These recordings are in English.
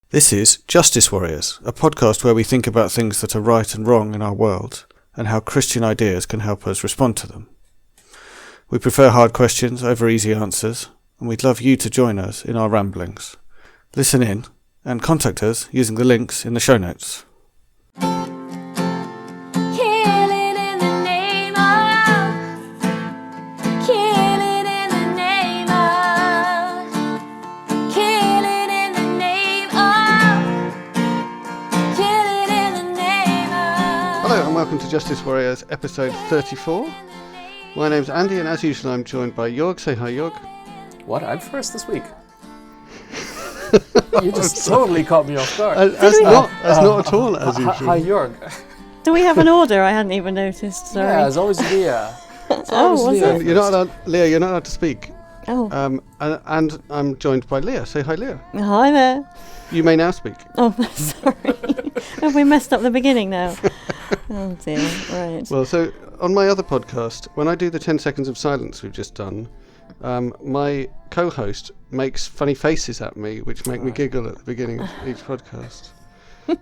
This is Justice Worriers, a podcast where we think about things that are right and wrong in our world and how Christian ideas can help us respond to them. We prefer hard questions over easy answers, and we'd love you to join us in our ramblings. Listen in and contact us using the links in the show notes. Welcome to Justice Worriers, episode 34. My name's Andy, and as usual, I'm joined by Jörg. Say hi, Jörg. What? I'm first this week. You just totally caught me off guard. Not at all, as usual. Hi, Jörg. Do we have an order? I hadn't even noticed. Sorry. Yeah, it's always Leah. Leah. You're not allowed, Leah. You're not allowed to speak. Oh. And I'm joined by Leah. Say hi, Leah. Hi there. You may now speak. Oh, sorry. Have we messed up the beginning now? Oh dear. Right. Well, so on my other podcast, when I do the 10 seconds of silence we've just done, my co-host makes funny faces at me, which make me giggle at the beginning of each podcast.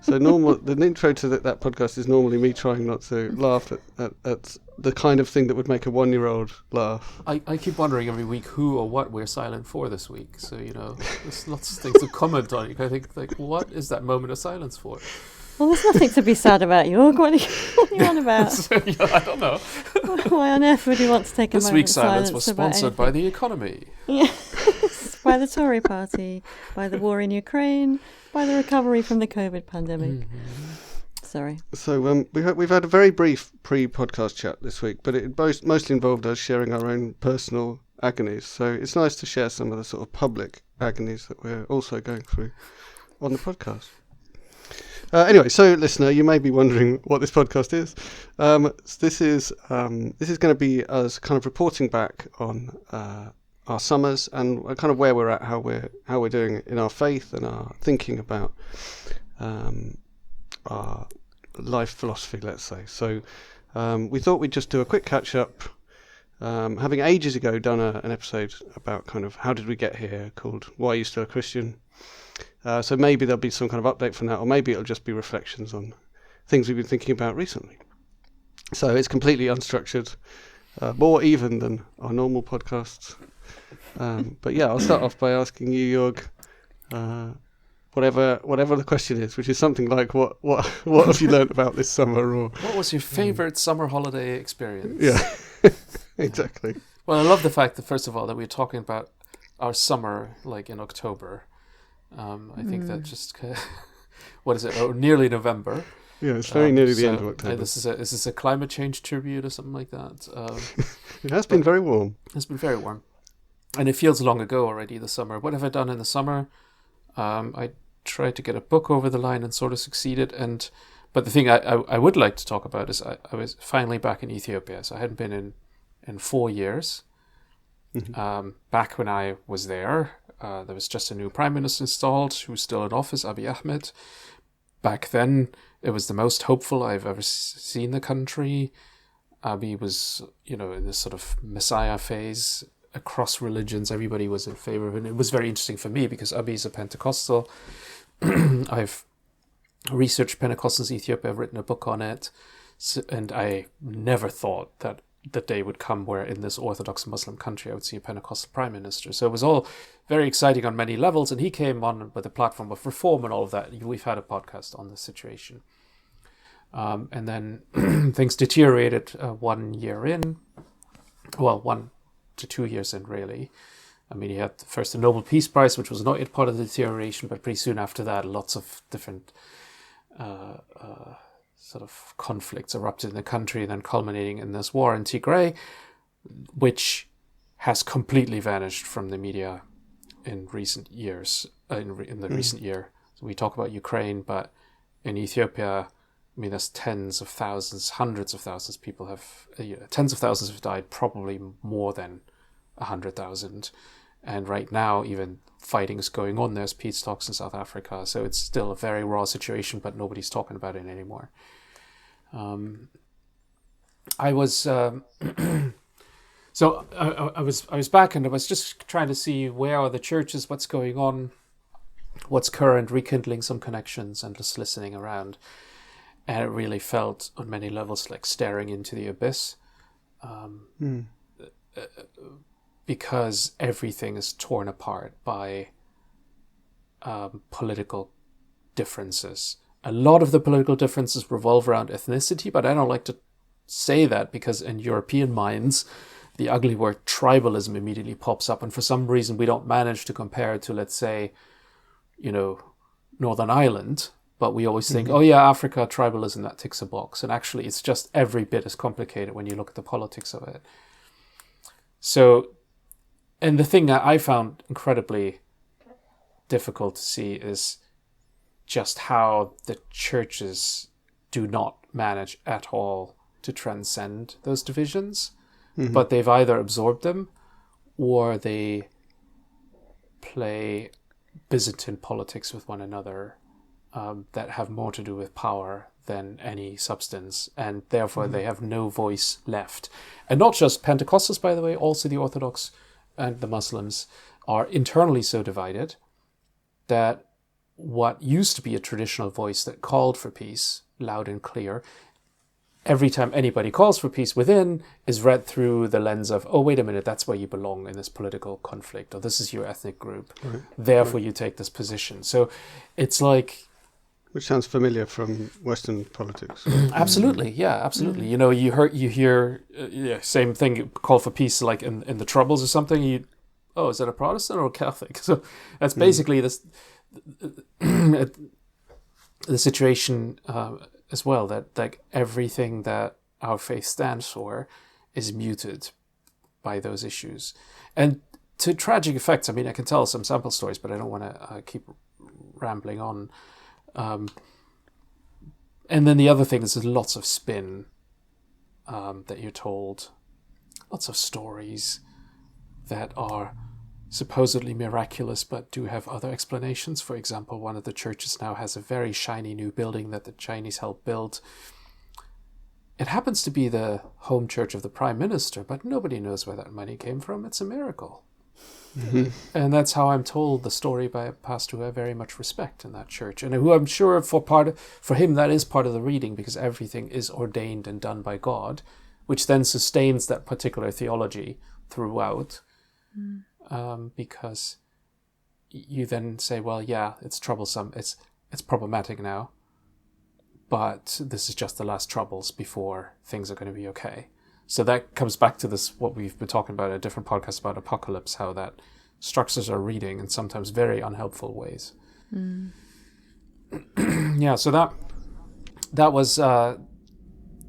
So the intro to that podcast is normally me trying not to laugh at the kind of thing that would make a 1-year-old laugh. I keep wondering every week who or what we're silent for this week. So, there's lots of things to comment on. I think, what is that moment of silence for? Well, there's nothing to be sad about, Jörg. What are you on about? I don't know. Why on earth would you want to take a this moment week's of silence was sponsored by the economy. Yes, by the Tory party, by the war in Ukraine, by the recovery from the COVID pandemic. Mm-hmm. Sorry. So we've had a very brief pre-podcast chat this week, but it mostly involved us sharing our own personal agonies. So it's nice to share some of the sort of public agonies that we're also going through on the podcast. Anyway, so listener, you may be wondering what this podcast is. This is going to be us kind of reporting back on our summers and kind of where we're at, how we're doing in our faith and our thinking about our life philosophy, let's say. So we thought we'd just do a quick catch up. Having ages ago done an episode about kind of how did we get here, called "Why Are You Still a Christian?" So maybe there'll be some kind of update from that, or maybe it'll just be reflections on things we've been thinking about recently. So it's completely unstructured, more even than our normal podcasts. But yeah, I'll start off by asking you, Jörg, whatever the question is, which is something like, what have you learned about this summer? Or what was your favourite summer holiday experience? Yeah, exactly. Well, I love the fact that, first of all, that we're talking about our summer, like in October. I think that just, what is it? Oh, nearly November. Yeah, it's very nearly the end of October. Is this a climate change tribute or something like that? It has been very warm. It's been very warm. And it feels long ago already, the summer. What have I done in the summer? I tried to get a book over the line and sort of succeeded. But the thing I would like to talk about is I was finally back in Ethiopia. So I hadn't been in 4 years. Mm-hmm. Back when I was there was just a new prime minister installed who's still in office, Abiy Ahmed. Back then, it was the most hopeful I've ever seen the country. Abiy was, in this sort of messiah phase across religions. Everybody was in favor of it. And it was very interesting for me because Abiy is a Pentecostal. I've researched Pentecostals in Ethiopia. I've written a book on it. And I never thought that the day would come where in this Orthodox Muslim country I would see a Pentecostal prime minister. So it was all very exciting on many levels, and he came on with a platform of reform and all of that. We've had a podcast on the situation. And then things deteriorated 1 year in. Well, 1 to 2 years in, really. I mean, he had first the Nobel Peace Prize, which was not yet part of the deterioration, but pretty soon after that, lots of different sort of conflicts erupted in the country, and then culminating in this war in Tigray, which has completely vanished from the media in recent years. In the recent year, so we talk about Ukraine, but in Ethiopia, I mean, there's tens of thousands, hundreds of thousands of people have, tens of thousands have died, probably more than 100,000. And right now, even fighting is going on. There's peace talks in South Africa. So it's still a very raw situation, but nobody's talking about it anymore. I was so I was back, and I was just trying to see where are the churches, what's going on. what's current, rekindling some connections, and just listening around. And it really felt on many levels like staring into the abyss. Because everything is torn apart by political differences. A lot of the political differences revolve around ethnicity, but I don't like to say that because in European minds, the ugly word tribalism immediately pops up. And for some reason, we don't manage to compare it to, let's say, Northern Ireland. But we always think, oh yeah, Africa, tribalism, that ticks a box. And actually, it's just every bit as complicated when you look at the politics of it. So, and the thing that I found incredibly difficult to see is just how the churches do not manage at all to transcend those divisions. But they've either absorbed them or they play Byzantine politics with one another that have more to do with power than any substance, and therefore they have no voice left. And not just Pentecostals, by the way, also the Orthodox and the Muslims are internally so divided that what used to be a traditional voice that called for peace, loud and clear, every time anybody calls for peace within is read through the lens of, oh, wait a minute, that's where you belong in this political conflict, or this is your ethnic group, therefore you take this position. So it's like... Which sounds familiar from Western politics. Absolutely, yeah, absolutely. You hear same thing, call for peace, like in the Troubles or something. Is that a Protestant or a Catholic? So that's basically this the situation as well. That like everything that our faith stands for is muted by those issues, and to tragic effects. I mean, I can tell some sample stories, but I don't want to keep rambling on. And then the other thing is there's lots of spin that you're told, lots of stories that are supposedly miraculous but do have other explanations. For example, one of the churches now has a very shiny new building that the Chinese helped build. It happens to be the home church of the Prime Minister, but nobody knows where that money came from. It's a miracle. And that's how I'm told the story by a pastor who I very much respect in that church, and who I'm sure for him that is part of the reading, because everything is ordained and done by God, which then sustains that particular theology throughout. Because you then say, well, yeah, it's troublesome, it's problematic now, but this is just the last troubles before things are going to be okay. So that comes back to this, what we've been talking about in a different podcast about apocalypse, how that structures our reading in sometimes very unhelpful ways. Yeah, so that was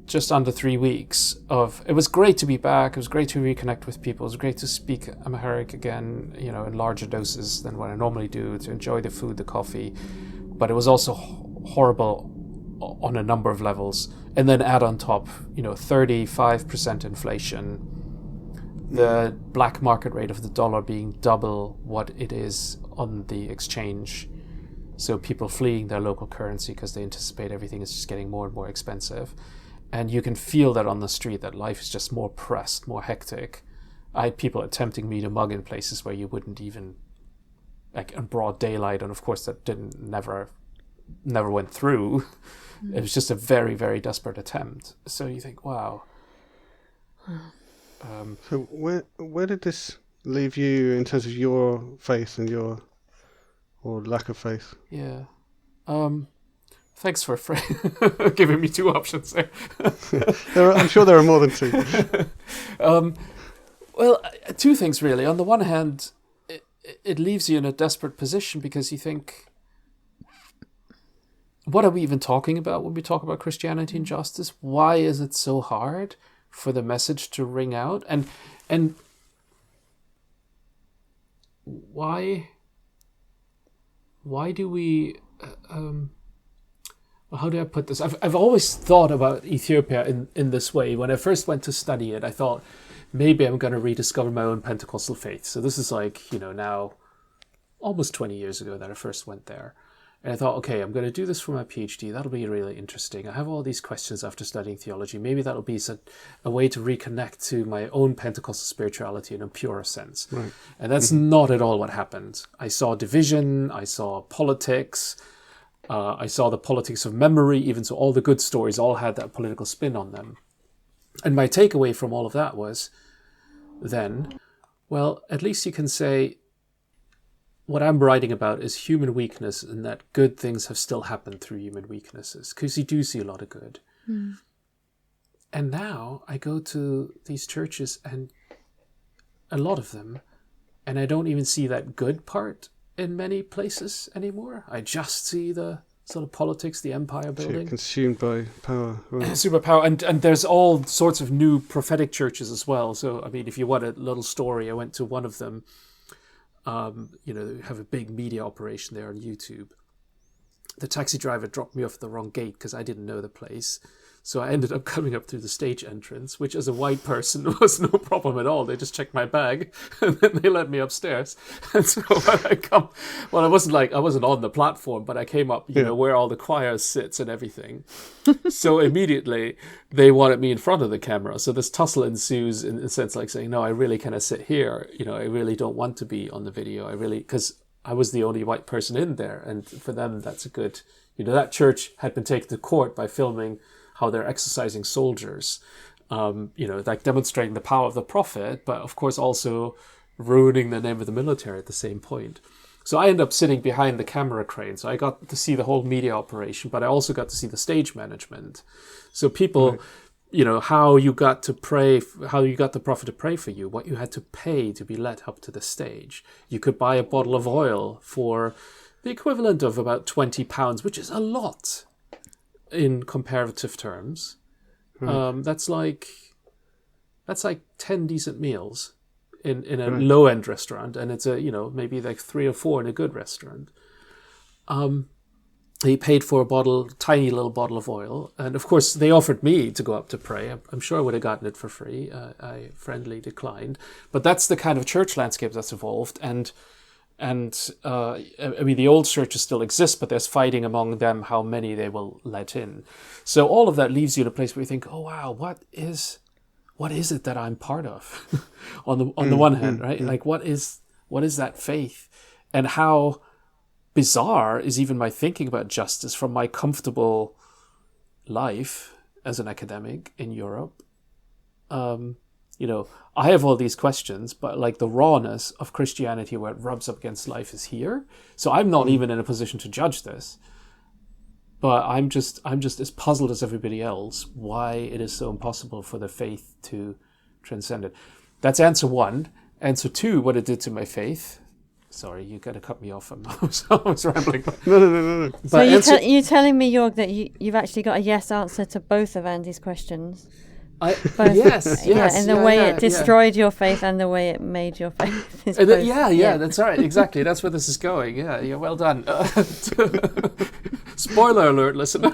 just under 3 weeks of... It was great to be back. It was great to reconnect with people. It was great to speak Amharic again, in larger doses than what I normally do, to enjoy the food, the coffee. But it was also horrible on a number of levels. And then add on top, 35% inflation, the black market rate of the dollar being double what it is on the exchange. So people fleeing their local currency because they anticipate everything is just getting more and more expensive. And you can feel that on the street, that life is just more pressed, more hectic. I had people attempting me to mug in places where you wouldn't even, like in broad daylight, and of course that never went through. It was just a very, very desperate attempt. So you think, wow. So where did this leave you in terms of your faith and or lack of faith? Yeah. Thanks for giving me two options there. I'm sure there are more than two. Well, two things really. On the one hand, it leaves you in a desperate position because you think, what are we even talking about when we talk about Christianity and justice? Why is it so hard for the message to ring out? And why do we... how do I put this? I've always thought about Ethiopia in this way. When I first went to study it, I thought, maybe I'm going to rediscover my own Pentecostal faith. So this is like, now almost 20 years ago that I first went there. And I thought, okay, I'm going to do this for my PhD. That'll be really interesting. I have all these questions after studying theology. Maybe that'll be a way to reconnect to my own Pentecostal spirituality in a purer sense. Right. And that's not at all what happened. I saw division. I saw politics. I saw the politics of memory. Even so, all the good stories all had that political spin on them. And my takeaway from all of that was then, well, at least you can say, what I'm writing about is human weakness, and that good things have still happened through human weaknesses, because you do see a lot of good. And now I go to these churches, and a lot of them, and I don't even see that good part in many places anymore. I just see the sort of politics, the empire building. Consumed by power. Right. Superpower. And there's all sorts of new prophetic churches as well. So, I mean, if you want a little story, I went to one of them. They have a big media operation there on YouTube. The taxi driver dropped me off at the wrong gate because I didn't know the place. So I ended up coming up through the stage entrance, which as a white person was no problem at all. They just checked my bag and then they let me upstairs. And so when I wasn't on the platform, but I came up, where all the choir sits and everything. So immediately they wanted me in front of the camera. So this tussle ensues in a sense like saying, no, I really kind of sit here. I really don't want to be on the video. Because I was the only white person in there. And for them, that's a good, that church had been taken to court by filming how they're exercising soldiers, like demonstrating the power of the prophet, but of course also ruining the name of the military at the same point. So I ended up sitting behind the camera crane. So I got to see the whole media operation, but I also got to see the stage management. So people, how you got the prophet to pray for you, what you had to pay to be let up to the stage. You could buy a bottle of oil for the equivalent of about £20, which is a lot in comparative terms. That's like 10 decent meals in a low-end restaurant, and it's maybe like 3 or 4 in a good restaurant. He paid for a tiny little bottle of oil, and of course they offered me to go up to pray. I'm sure I would have gotten it for free. I friendly declined, but that's the kind of church landscape that's evolved. And the old churches still exist, but there's fighting among them how many they will let in. So all of that leaves you in a place where you think, oh wow, what is it that I'm part of? on the one hand, right? Like what is that faith, and how bizarre is even my thinking about justice from my comfortable life as an academic in Europe. I have all these questions, but like the rawness of Christianity where it rubs up against life is here. So I'm not even in a position to judge this, but I'm just as puzzled as everybody else why it is so impossible for the faith to transcend it. That's answer one. Answer two, what it did to my faith. Sorry, you got to cut me off. I was rambling. No. So you're telling me, Jörg, that you've actually got a yes answer to both of Andy's questions? Yes. And the way it destroyed your faith and the way it made your faith. That's right. Exactly. That's where this is going. Yeah, well done. Spoiler alert, listener.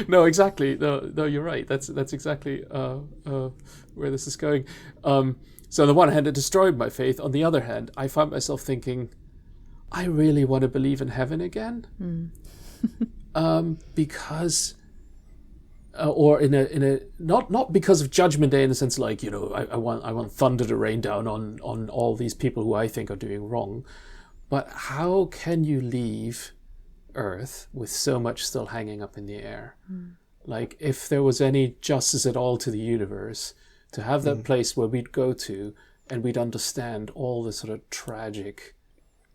No, exactly. No, you're right. That's exactly where this is going. So on the one hand, it destroyed my faith. On the other hand, I found myself thinking, I really want to believe in heaven again, because. Or in a not because of Judgment Day in the sense like I want thunder to rain down on all these people who I think are doing wrong, but how can you leave Earth with so much still hanging up in the air? Like if there was any justice at all to the universe, to have that place where we'd go to and we'd understand all the sort of tragic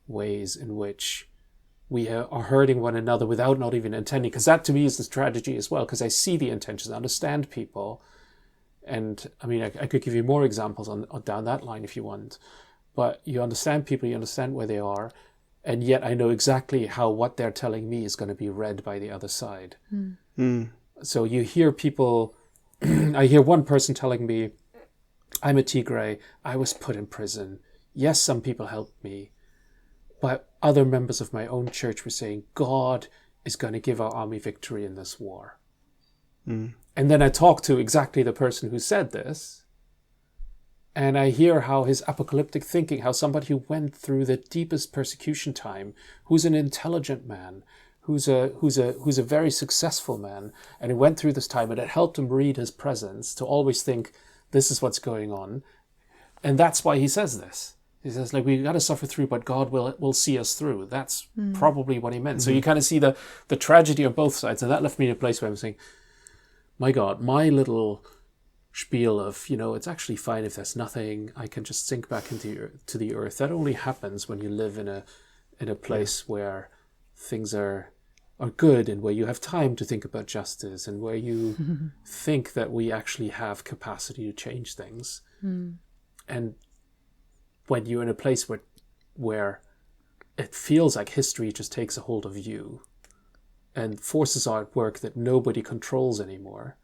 ways in which we are hurting one another without not even intending, because that to me is the tragedy as well, because I see the intentions, I understand people, and I mean I could give you more examples on down that line if you want, but you understand people, you understand where they are, and yet I know exactly how what they're telling me is going to be read by the other side. So you hear people, I hear one person telling me, I'm a Tigray, I was put in prison, yes, some people helped me, but other members of my own church were saying, God is going to give our army victory in this war. And then I talked to exactly the person who said this, And I hear how his apocalyptic thinking, how somebody who went through the deepest persecution time, who's an intelligent man, who's a very successful man, and he went through this time, and it helped him read his presence to always think, this is what's going on. And that's why he says this. He says, like, we got to suffer through, but God will see us through. That's probably what he meant. Mm-hmm. So you kind of see the tragedy on both sides. And that left me in a place where I'm saying, my God, my little spiel of, it's actually fine if there's nothing. I can just sink back into the earth. That only happens when you live in a place where things are good, and where you have time to think about justice, and where you think that we actually have capacity to change things. And when you're in a place where it feels like history just takes a hold of you and forces are at work that nobody controls anymore,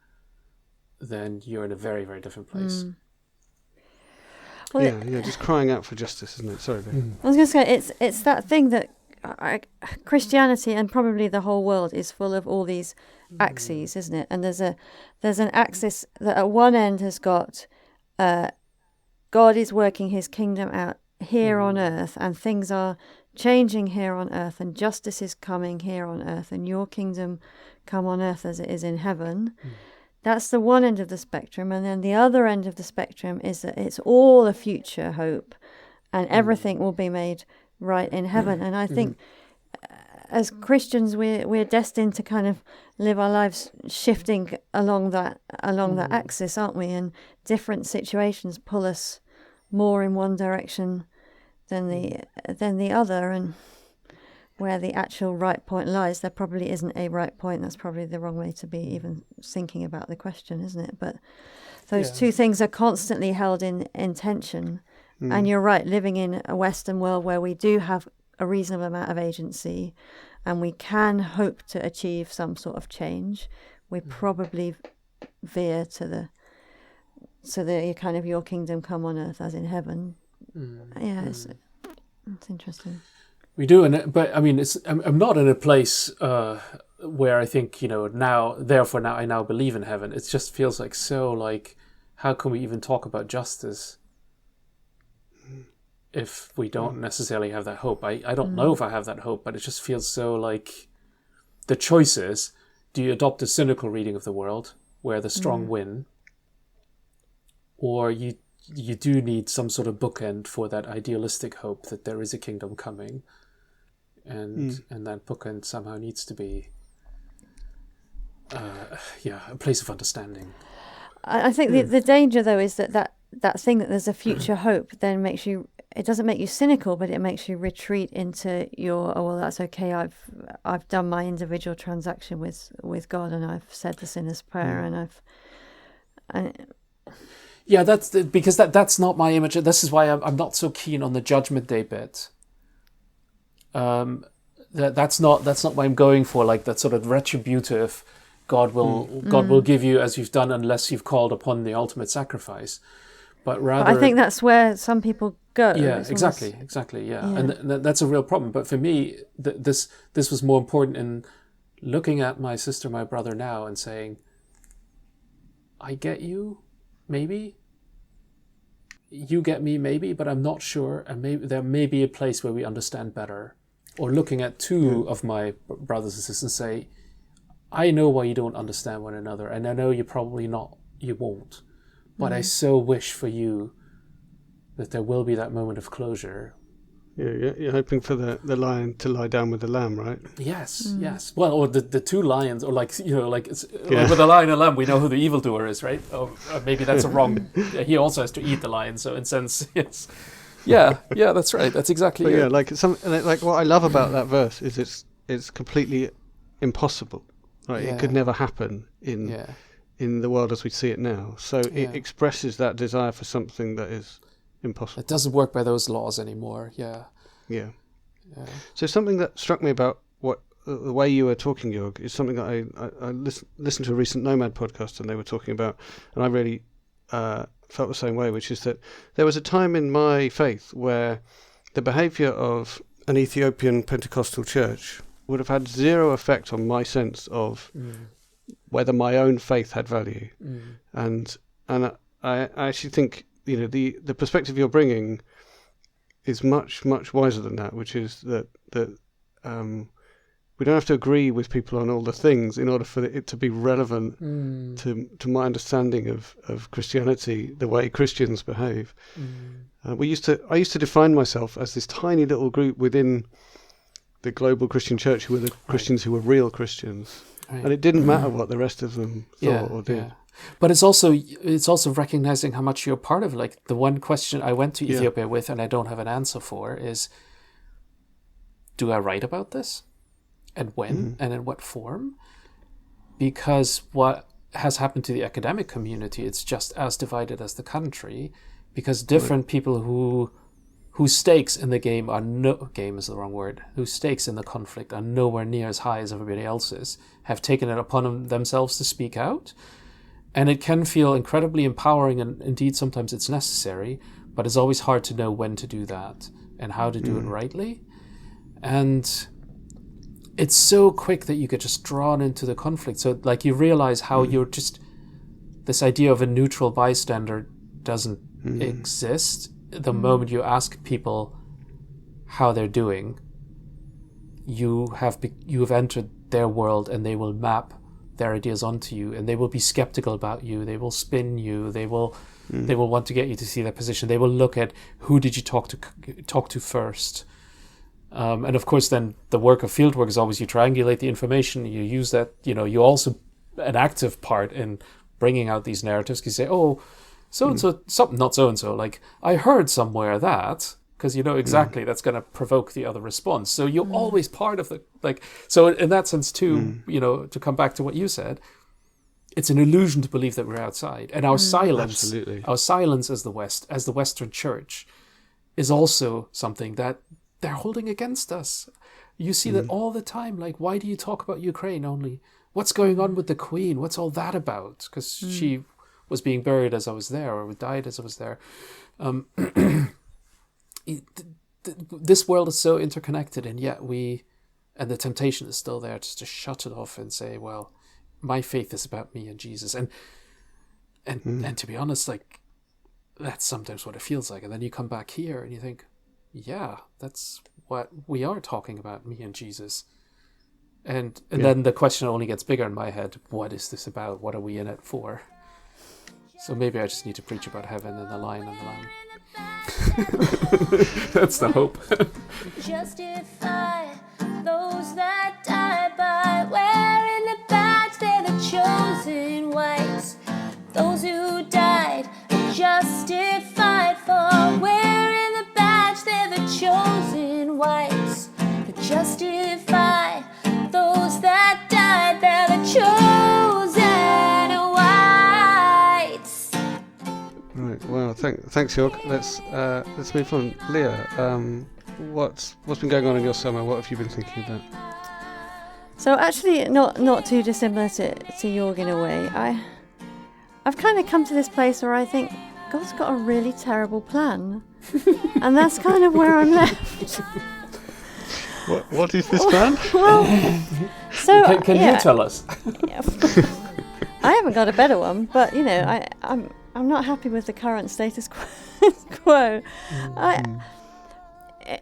then you're in a very, very different place. Well, just crying out for justice, isn't it? Sorry, Vic. I was going to say, it's that thing that Christianity and probably the whole world is full of all these axes, isn't it? And there's an axis that at one end has got God is working his kingdom out here on earth, and things are changing here on earth, and justice is coming here on earth, and your kingdom come on earth as it is in heaven. That's the one end of the spectrum. And then the other end of the spectrum is that it's all a future hope, and everything will be made right in heaven. And I think as Christians, we're destined to kind of live our lives shifting along that axis, aren't we? And different situations pull us more in one direction than the other. And where the actual right point lies, there probably isn't a right point. That's probably the wrong way to be even thinking about the question, isn't it? But those two things are constantly held in tension. And you're right, living in a Western world where we do have a reasonable amount of agency and we can hope to achieve some sort of change, we probably veer to the kind of your kingdom come on earth as in heaven. It's interesting. We do, but I mean, I'm not in a place where I think, now I now believe in heaven. It just feels like how can we even talk about justice if we don't necessarily have that hope? I don't know if I have that hope, but it just feels so like the choice is, do you adopt a cynical reading of the world where the strong win, or you do need some sort of bookend for that idealistic hope that there is a kingdom coming, and that bookend somehow needs to be a place of understanding. I think the danger though is that thing that there's a future hope then it doesn't make you cynical, but it makes you retreat into your, oh well, that's okay, I've done my individual transaction with God, and I've said the sinner's prayer, and because that's not my image. This is why I'm not so keen on the Judgment Day bit. That's not what I'm going for, like that sort of retributive, God will give you as you've done unless you've called upon the ultimate sacrifice. But rather, I think that's where some people go. Yeah, exactly. Yeah. And that's a real problem. But for me, this was more important in looking at my sister, my brother now, and saying, I get you, maybe. You get me, maybe, but I'm not sure. And maybe there may be a place where we understand better. Or looking at two of my brothers and sisters and say, I know why you don't understand one another, and I know you won't. But I so wish for you that there will be that moment of closure. Yeah, you're hoping for the lion to lie down with the lamb, right? Yes. Well, or the two lions, or with the lion and lamb, we know who the evildoer is, right? Or maybe that's a wrong. He also has to eat the lion, so in a sense, yes. Yeah, that's right. That's exactly it. Yeah, like what I love about that verse is it's completely impossible, right? Yeah. It could never happen in the world as we see it now. So it expresses that desire for something that is impossible. It doesn't work by those laws anymore. Yeah. So something that struck me about the way you were talking, Jörg, is something that I listened to a recent Nomad podcast, and they were talking about, and I really felt the same way, which is that there was a time in my faith where the behaviour of an Ethiopian Pentecostal church would have had zero effect on my sense of whether my own faith had value. And I actually think the perspective you're bringing is much, much wiser than that, which is that we don't have to agree with people on all the things in order for it to be relevant to my understanding of Christianity, the way Christians behave. I used to define myself as this tiny little group within the global Christian church who were the Christians who were real Christians, and it didn't matter what the rest of them thought or did. Yeah. But it's also recognizing how much you're part of. Like, the one question I went to Ethiopia with, and I don't have an answer for, is, do I write about this? And when? And in what form? Because what has happened to the academic community, it's just as divided as the country, because different people whose stakes in the game whose stakes in the conflict are nowhere near as high as everybody else's, have taken it upon themselves to speak out. And it can feel incredibly empowering, and indeed sometimes it's necessary, but it's always hard to know when to do that and how to do it rightly. And it's so quick that you get just drawn into the conflict. So, like, you realize how you're just, this idea of a neutral bystander doesn't exist. The moment you ask people how they're doing, you have entered their world, and they will map their ideas onto you, and they will be skeptical about you. They will spin you. They will want to get you to see their position. They will look at, who did you talk to first. And of course, then the work of fieldwork is always, you triangulate the information. You use that. You also an active part in bringing out these narratives. You say, oh, so and so, something, not so and so. Like, I heard somewhere that, because you know exactly that's going to provoke the other response. So you're always part of the, like, so in that sense too, to come back to what you said, it's an illusion to believe that we're outside. And our silence, Absolutely. our silence as the Western Church, is also something that they're holding against us. You see that all the time. Like, why do you talk about Ukraine only? What's going on with the Queen? What's all that about? Because she was being buried as I was there, or died as I was there. This world is so interconnected, and yet the temptation is still there to shut it off and say, well, my faith is about me and Jesus. And to be honest, like, that's sometimes what it feels like. And then you come back here and you think, yeah, that's what we are talking about, me and Jesus. And then the question only gets bigger in my head. What is this about? What are we in it for? So maybe I just need to preach about heaven and the Lion and the Lamb. That's the hope. Justify those that die by wearing the badge, they're the chosen whites. Those who died are justified for wearing the badge, they're the chosen whites. To justify those that died, they're the chosen whites. Right. Well, thanks, Jörg. Let's move on. Leah, what's been going on in your summer? What have you been thinking about? So actually, not too dissimilar to Jörg in a way. I've kind of come to this place where I think God's got a really terrible plan, and that's kind of where I'm left. What is this plan? Well, so Can you tell us? I haven't got a better one, but I'm not happy with the current status quo.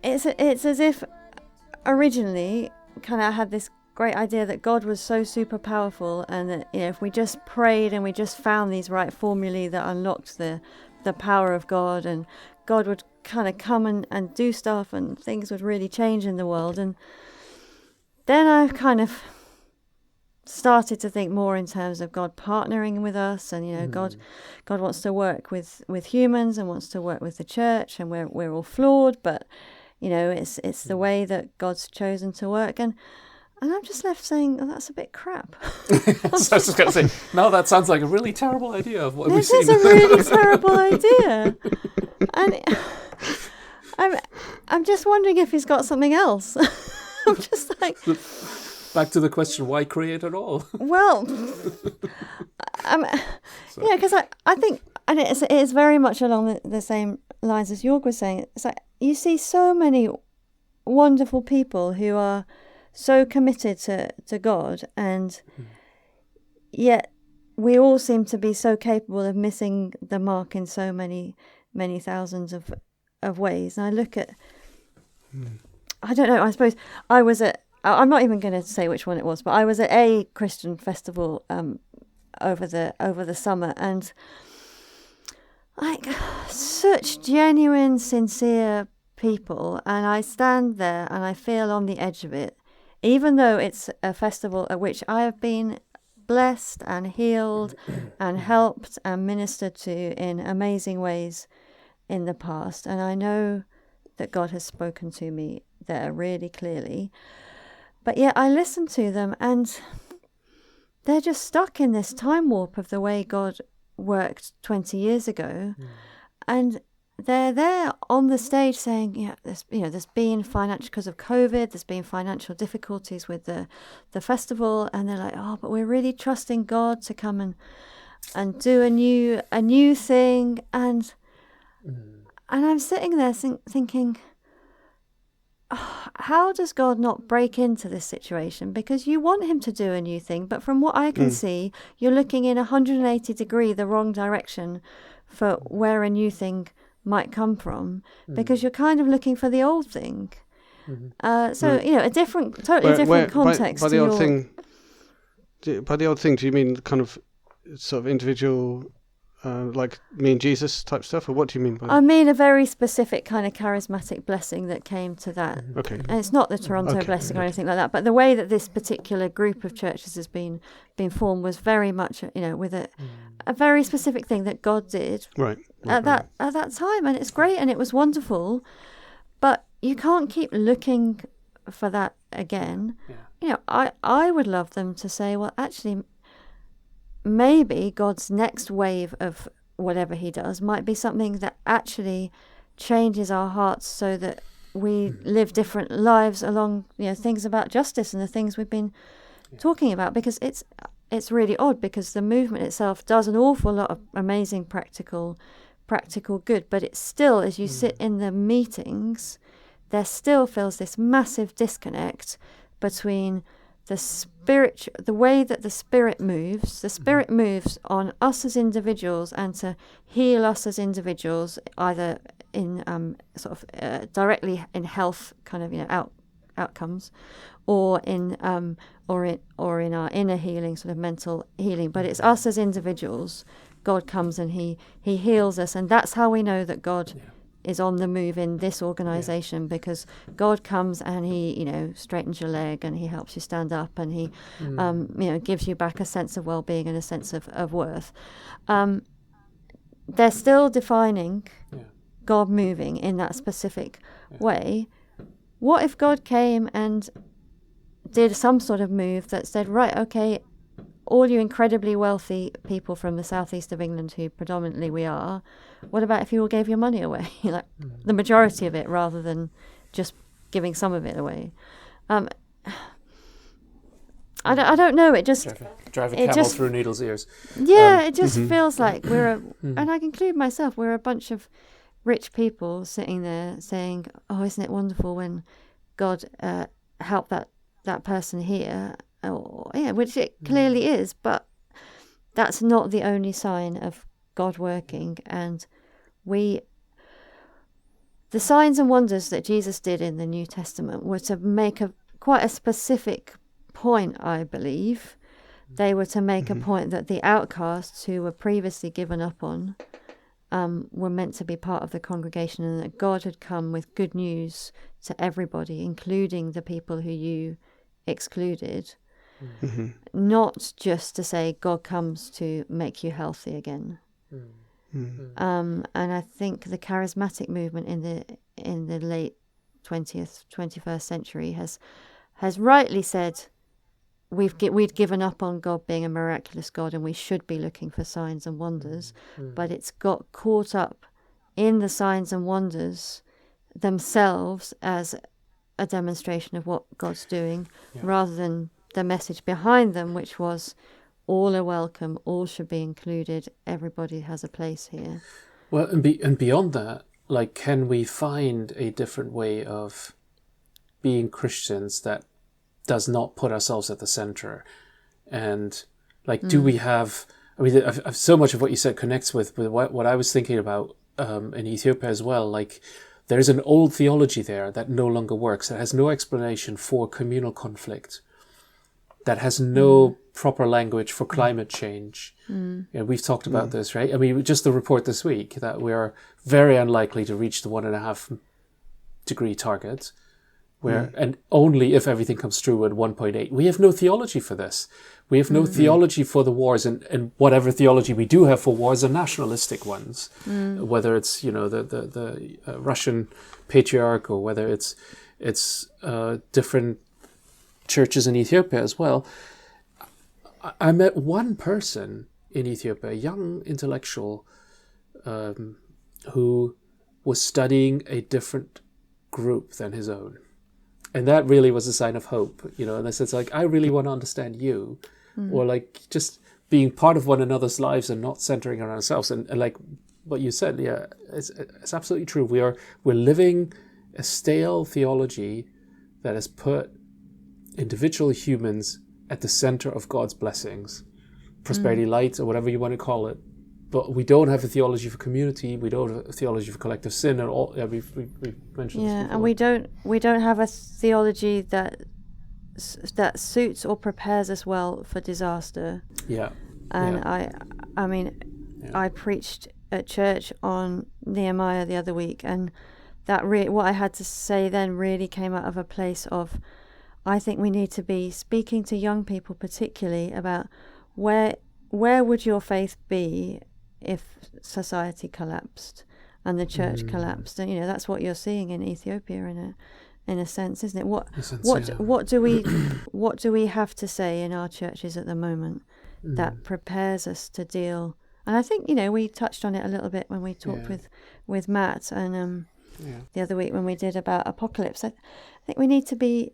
It's as if originally kind of I had this great idea that God was so super powerful, and that if we just prayed and we just found these right formulae that unlocked the power of God, and God would kind of come and do stuff, and things would really change in the world. And then I kind of started to think more in terms of God partnering with us, and God wants to work with humans and wants to work with the church, and we're all flawed, but it's the way that God's chosen to work, and I'm just left saying, oh, that's a bit crap. So I was just going to say, no, that sounds like a really terrible idea of what we've This seen. is a really terrible idea, and I'm just wondering if he's got something else. I'm just like, back to the question, why create at all? well, because I think, and it is very much along the same lines as Jörg was saying. It's like you see so many wonderful people who are so committed to God, and yet we all seem to be so capable of missing the mark in so many many thousands of ways. And I look at, I don't know, I suppose I was at, I'm not even going to say which one it was, but I was at a Christian festival over the summer, and like such genuine, sincere people, and I stand there and I feel on the edge of it, even though it's a festival at which I have been blessed and healed and helped and ministered to in amazing ways in the past, and I know that God has spoken to me there really clearly. But yet I listen to them and they're just stuck in this time warp of the way God worked 20 years ago. And they're there on the stage saying, there's been financial, because of COVID, there's been financial difficulties with the festival. And they're like, oh, but we're really trusting God to come and do a new thing. And I'm sitting there thinking, how does God not break into this situation? Because you want him to do a new thing, but from what I can see, you're looking in 180 degree the wrong direction for where a new thing might come from, because you're kind of looking for the old thing. A different, totally different context. By the old thing, do you mean kind of sort of individual, like me and Jesus type stuff, or what do you mean by that? I mean a very specific kind of charismatic blessing that came to that. Okay. And it's not the Toronto blessing or anything like that, but the way that this particular group of churches has been formed was very much, with a very specific thing that God did at that time, and it's great and it was wonderful, but you can't keep looking for that again. I would love them to say, well, actually, maybe God's next wave of whatever he does might be something that actually changes our hearts so that we live different lives along, things about justice and the things we've been talking about, because it's really odd, because the movement itself does an awful lot of amazing practical good, but it's still, as you sit in the meetings, there still feels this massive disconnect between the way that the Spirit moves. The Spirit moves on us as individuals and to heal us as individuals, either in directly in health kind of outcomes, or in our inner healing, sort of mental healing. But it's us as individuals. God comes and he heals us, and that's how we know that God is on the move in this organization, because God comes and he, straightens your leg and he helps you stand up, and he, gives you back a sense of well-being and a sense of worth. They're still defining God moving in that specific way. What if God came and did some sort of move that said, right, okay, all you incredibly wealthy people from the southeast of England, who predominantly we are, what about if you all gave your money away? Like the majority of it, rather than just giving some of it away. I don't know. It just drive a camel through needle's ears. Yeah, it just feels like and I include myself, we're a bunch of rich people sitting there saying, "Oh, isn't it wonderful when God helped that person here?" Which it clearly is, but that's not the only sign of God working. And the signs and wonders that Jesus did in the New Testament were to make quite a specific point, I believe. They were to make a point that the outcasts who were previously given up on were meant to be part of the congregation, and that God had come with good news to everybody, including the people who you excluded. Not just to say God comes to make you healthy again. And I think the charismatic movement in the late 20th, 21st century has rightly said we'd given up on God being a miraculous God, and we should be looking for signs and wonders. But it's got caught up in the signs and wonders themselves as a demonstration of what God's doing, rather than the message behind them, which was all are welcome, all should be included, everybody has a place here. Well, and beyond that, like, can we find a different way of being Christians that does not put ourselves at the center? And like, do we have, I mean, so much of what you said connects with what I was thinking about in Ethiopia as well. Like, there's an old theology there that no longer works. That has no explanation for communal conflict. That has no proper language for climate change. Yeah, we've talked about this, right? I mean, just the report this week that we are very unlikely to reach the 1.5 degree target, and only if everything comes through at 1.8. We have no theology for this. We have no theology for the wars, and whatever theology we do have for wars are nationalistic ones, whether it's the Russian patriarch, or whether it's different churches in Ethiopia as well. I met one person in Ethiopia, a young intellectual, who was studying a different group than his own. And that really was a sign of hope, and I said, like, I really want to understand you, or like just being part of one another's lives and not centering around ourselves. And like what you said, yeah, it's absolutely true. We're living a stale theology that has put individual humans at the center of God's blessings, prosperity light, or whatever you want to call it. But we don't have a theology for community. We don't have a theology for collective sin, and all. Yeah, we've mentioned this before. And we don't have a theology that suits or prepares us well for disaster. Yeah. And I mean, I preached at church on Nehemiah the other week, and that what I had to say then really came out of a place of, I think we need to be speaking to young people particularly about where would your faith be if society collapsed and the church collapsed. And that's what you're seeing in Ethiopia in a sense, isn't it? What do we have to say in our churches at the moment that prepares us to deal? And I think we touched on it a little bit when we talked with Matt and the other week when we did about apocalypse. I think we need to be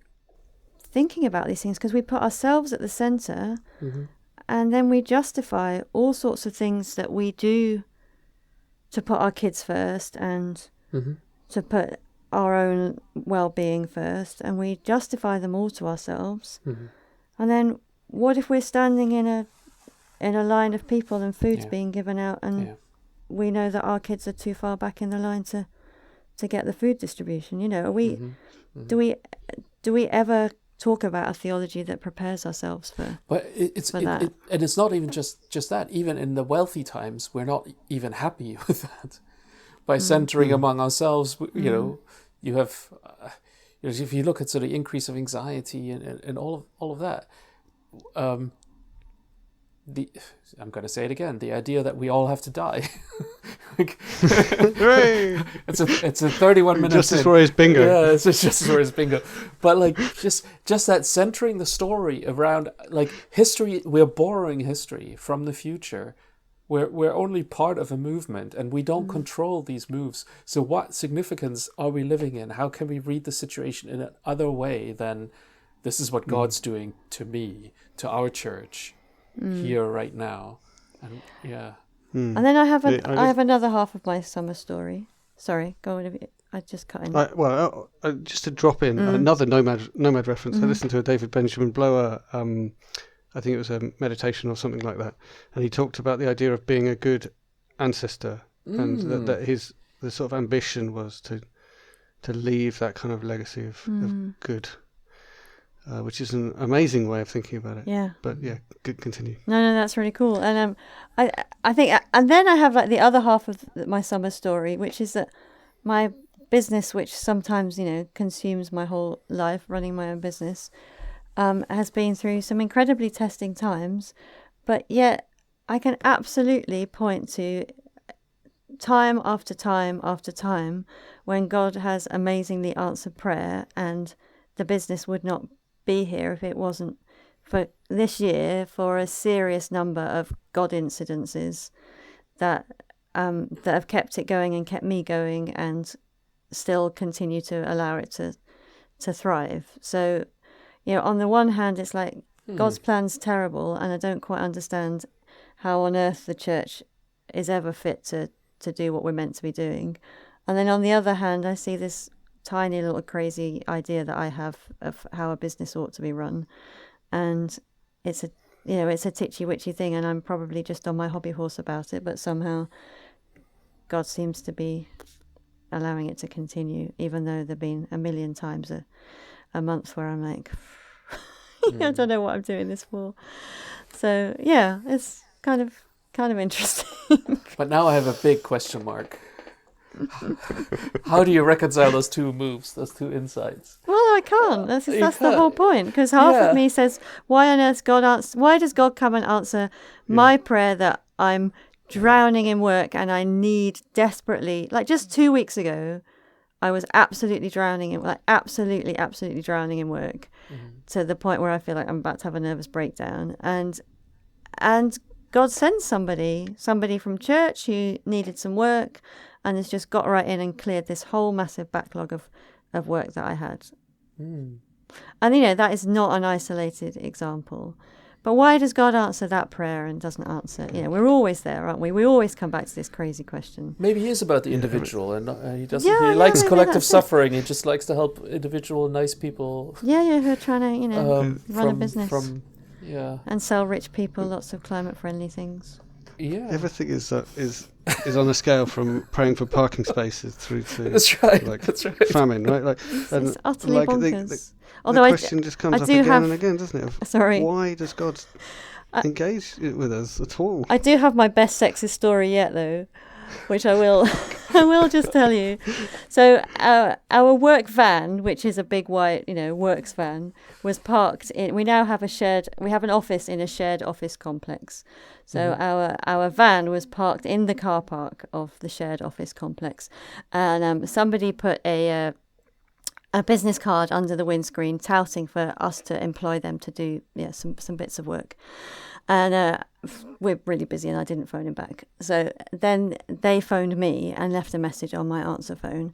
thinking about these things because we put ourselves at the center, and then we justify all sorts of things that we do to put our kids first and to put our own well-being first, and we justify them all to ourselves. And then what if we're standing in a line of people and food's being given out, and we know that our kids are too far back in the line to get the food distribution? Are we do we ever talk about a theology that prepares ourselves for that? And it's not even just that. Even in the wealthy times, we're not even happy with that. By centering among ourselves, you have, if you look at sort of increase of anxiety and all of that, I'm going to say it again, the idea that we all have to die. It's a 31-minute Justice Worriers bingo. Yeah, it's just Justice Worriers bingo. But like just that centering the story around like history, we're borrowing history from the future. We're only part of a movement, and we don't control these moves. So what significance are we living in? How can we read the situation in another way than this is what God's doing to me, to our church, here right now? And and then I have another half of my summer story. Sorry, go on. I just cut in. Just to drop in another nomad reference. I listened to a David Benjamin Blower. I think it was a meditation or something like that, and he talked about the idea of being a good ancestor, and that the sort of ambition was to leave that kind of legacy of good. Which is an amazing way of thinking about it. Yeah. But good, continue. No, that's really cool. And I think, and then I have like the other half of my summer story, which is that my business, which sometimes consumes my whole life, running my own business, has been through some incredibly testing times, but yet I can absolutely point to time after time after time when God has amazingly answered prayer, and the business would not be here if it wasn't for this year, for a serious number of God incidences that have kept it going and kept me going and still continue to allow it to thrive. So, on the one hand, it's like God's plan's terrible, and I don't quite understand how on earth the church is ever fit to do what we're meant to be doing. And then on the other hand, I see this tiny little crazy idea that I have of how a business ought to be run, and it's a titchy witchy thing, and I'm probably just on my hobby horse about it, but somehow God seems to be allowing it to continue, even though there've been a million times a month where I'm like, I don't know what I'm doing this for. So yeah, it's kind of interesting. But now I have a big question mark. How do you reconcile those two moves, those two insights? Well, I can't. That's You the whole can't. point. Because half Yeah. of me says, why on earth why does God come and answer my prayer that I'm drowning in work and I need desperately, like just 2 weeks ago, I was absolutely drowning in, like absolutely drowning in work, to the point where I feel like I'm about to have a nervous breakdown. And God sends somebody from church who needed some work, and has just got right in and cleared this whole massive backlog of work that I had. And, that is not an isolated example. But why does God answer that prayer and doesn't answer? We're always there, aren't we? We always come back to this crazy question. Maybe he is about the individual, and he doesn't. Yeah, he likes maybe collective that's it. suffering. He just likes to help individual, nice people. Yeah, who are trying to, run a business. Yeah. And sell rich people lots of climate-friendly things. Yeah. Everything is on a scale from praying for parking spaces through to That's right. like That's right. famine, right? Like, It's utterly bonkers. The Although question just comes up do again have- and again, doesn't it? Of Sorry. why does God engage with us at all? I do have my best sexist story yet, though, which I will just tell you. So our work van, which is a big white, works van, was parked in. We now have we have an office in a shared office complex. So our van was parked in the car park of the shared office complex, and somebody put a business card under the windscreen touting for us to employ them to do some bits of work. And we're really busy and I didn't phone him back. So then they phoned me and left a message on my answer phone.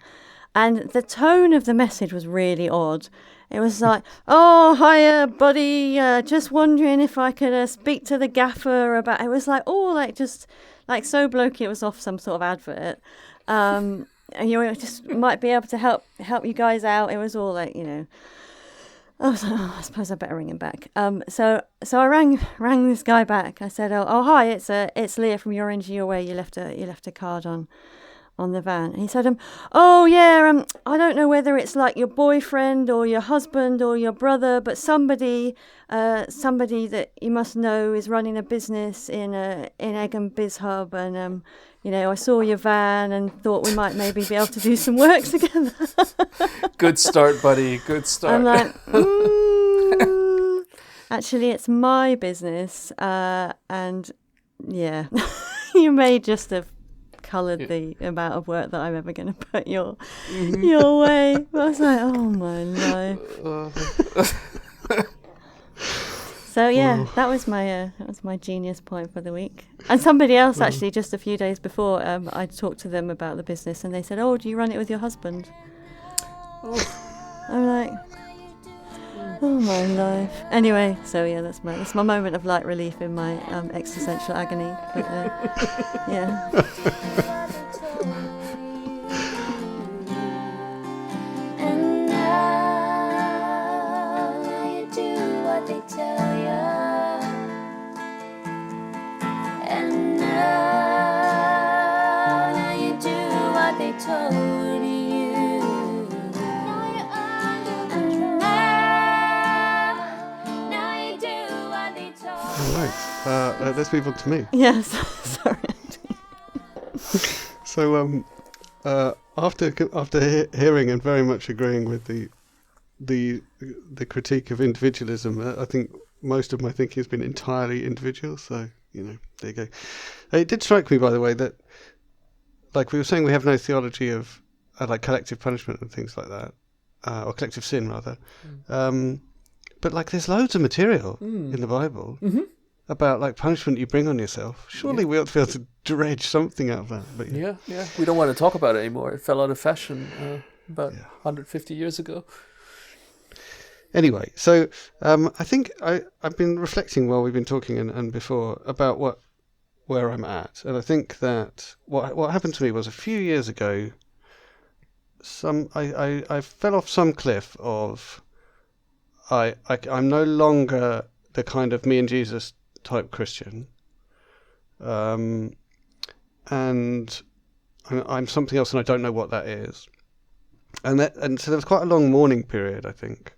And the tone of the message was really odd. It was like, oh, hiya, buddy. Just wondering if I could speak to the gaffer about... It was like, just like so blokey. It was off some sort of advert. And you just might be able to help you guys out. It was all like, I was like, I suppose I better ring him back. So I rang this guy back. I said, oh hi, it's Leah from Your Energy Your Way. You left a card on the van. And he said, oh yeah, I don't know whether it's like your boyfriend or your husband or your brother, but somebody that you must know is running a business in Egham Biz Hub, and I saw your van and thought we might maybe be able to do some work together. Good start, buddy. Good start. I'm like, actually, it's my business, and yeah, you may just have coloured the amount of work that I'm ever going to put your way. But I was like, oh my life. So yeah, that was my genius point for the week. And somebody else actually, just a few days before, I talked to them about the business, and they said, "Oh, do you run it with your husband?" I'm like, oh my life. Anyway, so yeah, that's my moment of light relief in my existential agony. But, yeah. And now you do what they tell you. And now you do what they told you. Right, let's move on to me. Yes. Sorry. So, after hearing and very much agreeing with the critique of individualism, I think most of my thinking has been entirely individual. So, there you go. It did strike me, by the way, that, like we were saying, we have no theology of like collective punishment and things like that, or collective sin rather. But like, there's loads of material in the Bible. About like punishment you bring on yourself. Surely we ought to be able to dredge something out of that. But Yeah. We don't want to talk about it anymore. It fell out of fashion about 150 years ago. Anyway, so I think I've been reflecting while we've been talking and before about where I'm at, and I think that what happened to me was a few years ago. I fell off some cliff of I'm no longer the kind of me and Jesus type Christian, and I'm something else and I don't know what that is. And so there was quite a long mourning period, I think,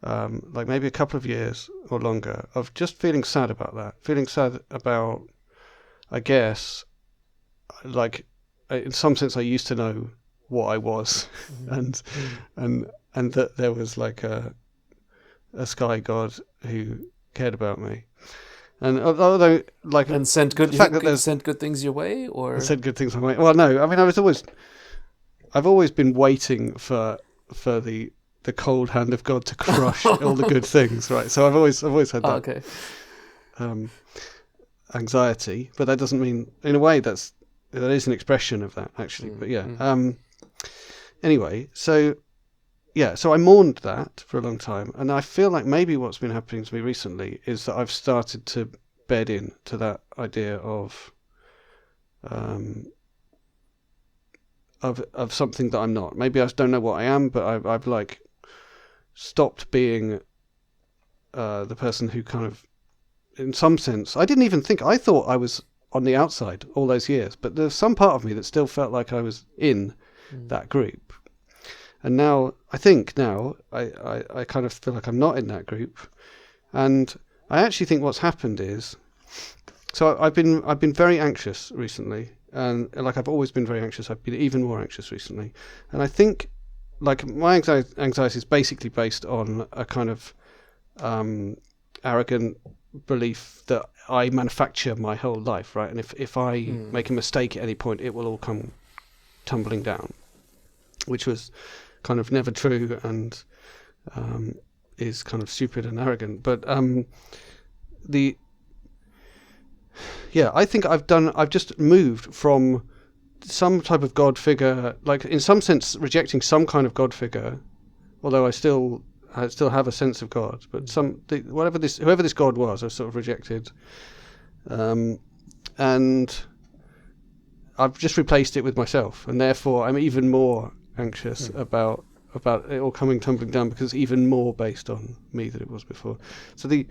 like maybe a couple of years or longer, of just feeling sad about that, feeling sad about, I guess, like in some sense I used to know what I was, and that there was like a sky god who cared about me. And although, like, And sent good things your way, or sent good things my way. Well, no, I mean, I've always been waiting for the cold hand of God to crush all the good things, right? So I've always had that anxiety, but that doesn't mean, in a way, that is an expression of that, actually. But yeah. Anyway, so I mourned that for a long time, and I feel like maybe what's been happening to me recently is that I've started to bed in to that idea of something that I'm not. Maybe I just don't know what I am, but I've like stopped being the person who kind of, in some sense, I didn't even think, I thought I was on the outside all those years, but there's some part of me that still felt like I was in that group. And now, I kind of feel like I'm not in that group. And I actually think what's happened is, so I've been very anxious recently, and like I've always been very anxious. I've been even more anxious recently. And I think, like, my anxiety is basically based on a kind of arrogant belief that I manufacture my whole life, right? And if I make a mistake at any point, it will all come tumbling down, which was kind of never true, and is kind of stupid and arrogant. But I think I've just moved from some type of God figure, like in some sense rejecting some kind of God figure, although I still have a sense of God, but whoever this God was, I sort of rejected, and I've just replaced it with myself, and therefore I'm even more anxious about it all coming tumbling down, because it's even more based on me than it was before. So the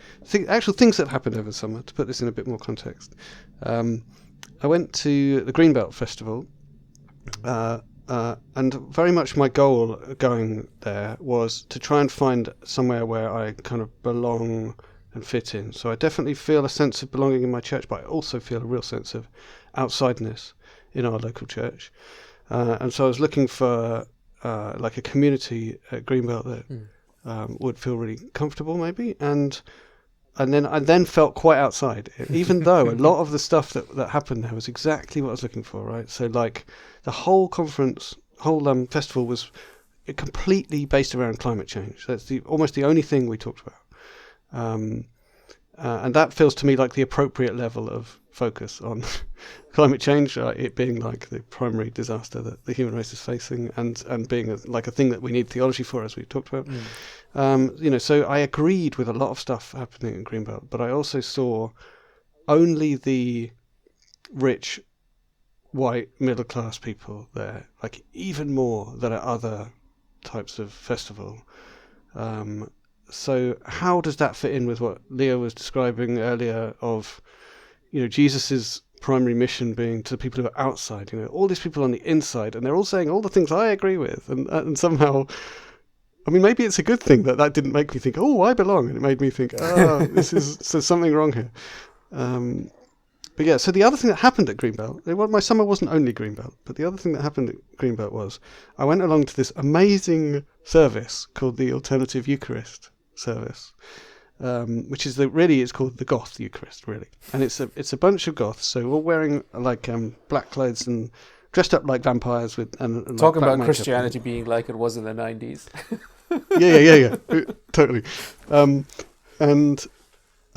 actual things that happened over the summer, to put this in a bit more context, I went to the Greenbelt Festival, and very much my goal going there was to try and find somewhere where I kind of belong and fit in. So I definitely feel a sense of belonging in my church, but I also feel a real sense of outsideness in our local church. And so I was looking for like a community at Greenbelt that would feel really comfortable, maybe, and then I felt quite outside, even though a lot of the stuff that happened there was exactly what I was looking for, right? So like the whole festival was completely based around climate change. That's almost the only thing we talked about, and that feels to me like the appropriate level of focus on climate change, it being like the primary disaster that the human race is facing, and being like a thing that we need theology for, as we talked about. So I agreed with a lot of stuff happening in Greenbelt, but I also saw only the rich white middle class people there, like even more than at other types of festival. So how does that fit in with what Leah was describing earlier of, Jesus's primary mission being to the people who are outside, all these people on the inside, and they're all saying all the things I agree with, and somehow, I mean, maybe it's a good thing that didn't make me think, oh, I belong, and it made me think, there's something wrong here. But yeah, so the other thing that happened at Greenbelt, my summer wasn't only Greenbelt, but the other thing that happened at Greenbelt was I went along to this amazing service called the Alternative Eucharist service, which is it's called the Goth Eucharist, really, and it's a bunch of goths, so all wearing like black clothes and dressed up like vampires and talking like about Christianity being like it was in the 90s. yeah, totally.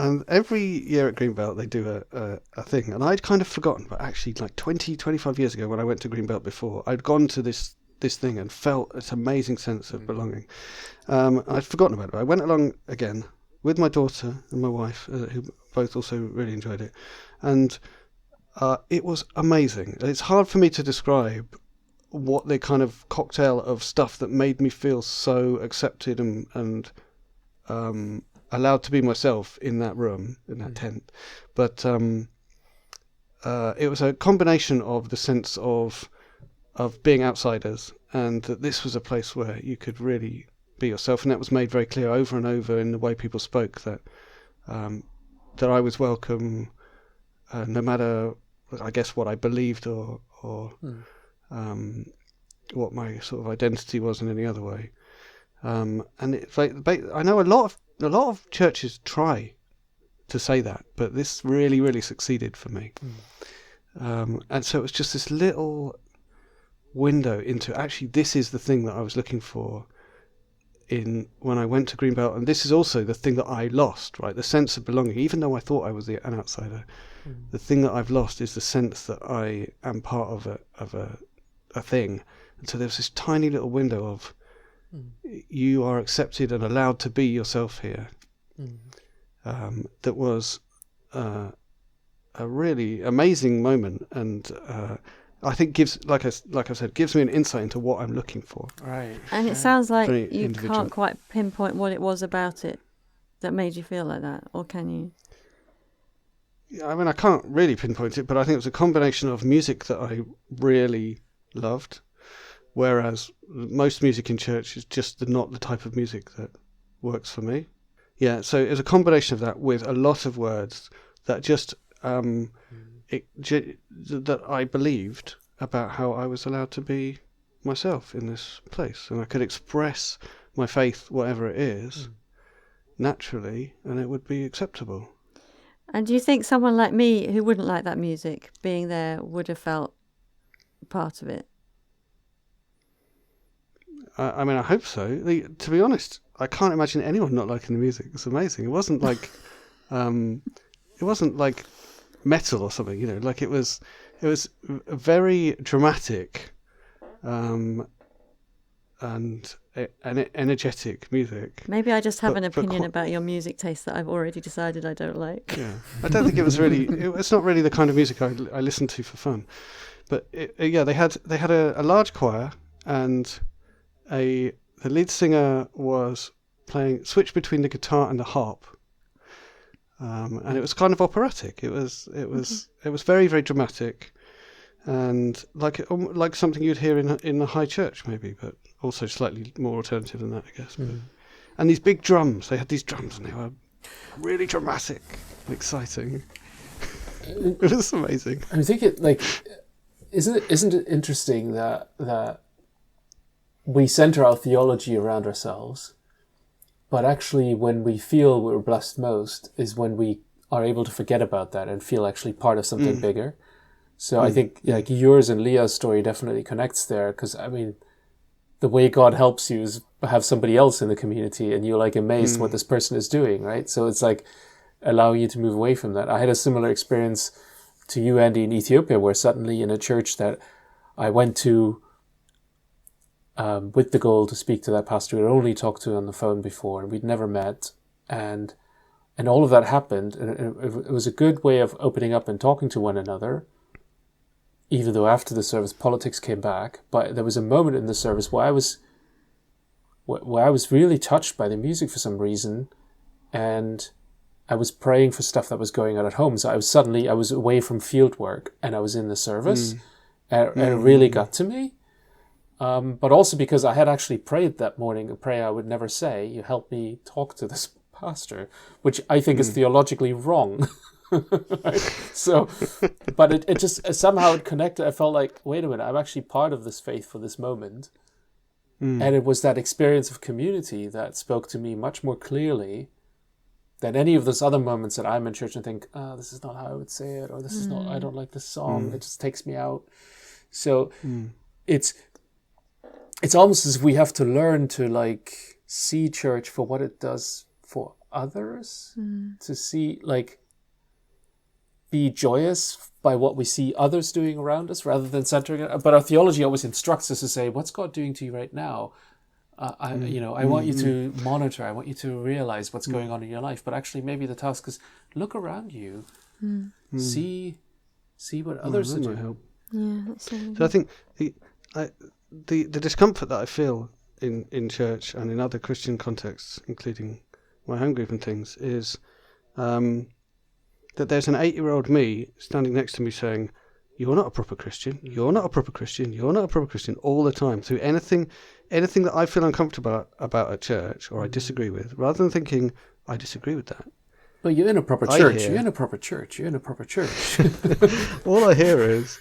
And every year at Greenbelt they do a thing, and I'd kind of forgotten, but actually like 25 years ago when I went to Greenbelt before, I'd gone to this thing and felt this amazing sense of belonging. I'd forgotten about it. I went along again with my daughter and my wife, who both also really enjoyed it, and it was amazing. It's hard for me to describe what the kind of cocktail of stuff that made me feel so accepted and allowed to be myself in that room, in that tent. But it was a combination of the sense of of being outsiders, and that this was a place where you could really be yourself, and that was made very clear over and over in the way people spoke, that that I was welcome, no matter, I guess, what I believed or what my sort of identity was in any other way. And it's like, I know a lot of churches try to say that, but this really, really succeeded for me. And so it was just this little window into, actually, this is the thing that I was looking for when I went to Greenbelt, and this is also the thing that I lost, right? The sense of belonging, even though I thought I was an outsider. The thing that I've lost is the sense that I am part of a thing. And so there was this tiny little window of, you are accepted and allowed to be yourself here. That was a really amazing moment, and I think gives, like I said, gives me an insight into what I'm looking for. Right. And it sounds like Very you individual. can't quite pinpoint what it was about it that made you feel like that, or can you? I mean, I can't really pinpoint it, but I think it was a combination of music that I really loved, whereas most music in church is just not the type of music that works for me. Yeah, so it was a combination of that with a lot of words that just that I believed about how I was allowed to be myself in this place, and I could express my faith, whatever it is, naturally, and it would be acceptable. And do you think someone like me who wouldn't like that music being there would have felt part of it? I mean, I hope so. To be honest, I can't imagine anyone not liking the music. It's amazing. It wasn't like, metal or something. You know, like it was very dramatic, and energetic music. Maybe I just have an but opinion about your music taste that I've already decided I don't like. Yeah, I don't think it was really. It's not really the kind of music I listen to for fun. But they had a large choir, and the lead singer was switched between the guitar and the harp, and it was kind of operatic. It was very, very dramatic, and like something you'd hear in a high church maybe, but also slightly more alternative than that, I guess. And these big drums, they had these drums, and they were really dramatic and exciting. It was amazing. I'm thinking, like, isn't it interesting that we center our theology around ourselves, but actually when we feel we're blessed most is when we are able to forget about that and feel actually part of something bigger. So I think like yours and Leah's story definitely connects there, because I mean, the way God helps you is have somebody else in the community and you're like amazed what this person is doing, right? So it's like allowing you to move away from that. I had a similar experience to you, Andy, in Ethiopia, where suddenly in a church that I went to with the goal to speak to that pastor we'd only talked to on the phone before, and we'd never met, and all of that happened, and it was a good way of opening up and talking to one another, even though after the service politics came back. But there was a moment in the service where I was really touched by the music for some reason, and I was praying for stuff that was going on at home. So I was away from field work and I was in the service, and it really got to me. But also because I had actually prayed that morning a prayer I would never say. You help me talk to this pastor, which I think is theologically wrong. Right? So, but it just somehow it connected. I felt like, wait a minute, I'm actually part of this faith for this moment. And it was that experience of community that spoke to me much more clearly than any of those other moments that I'm in church and think, oh, this is not how I would say it, or this is not, I don't like this song, it just takes me out. So it's almost as if we have to learn to like see church for what it does for others, to see, like, be joyous by what we see others doing around us rather than centering it. But our theology always instructs us to say, what's God doing to you right now? I want you to monitor. I want you to realize what's going on in your life. But actually, maybe the task is look around you, see what others are doing. Help. Yeah, that's really So I think the discomfort that I feel in church and in other Christian contexts, including my home group and things, is that there's an 8-year-old me standing next to me saying, you're not a proper Christian, you're not a proper Christian, you're not a proper Christian all the time through anything that I feel uncomfortable about at church or I disagree with, rather than thinking, I disagree with that. But you're in a proper church. You're in a proper church. You're in a proper church. All I hear is,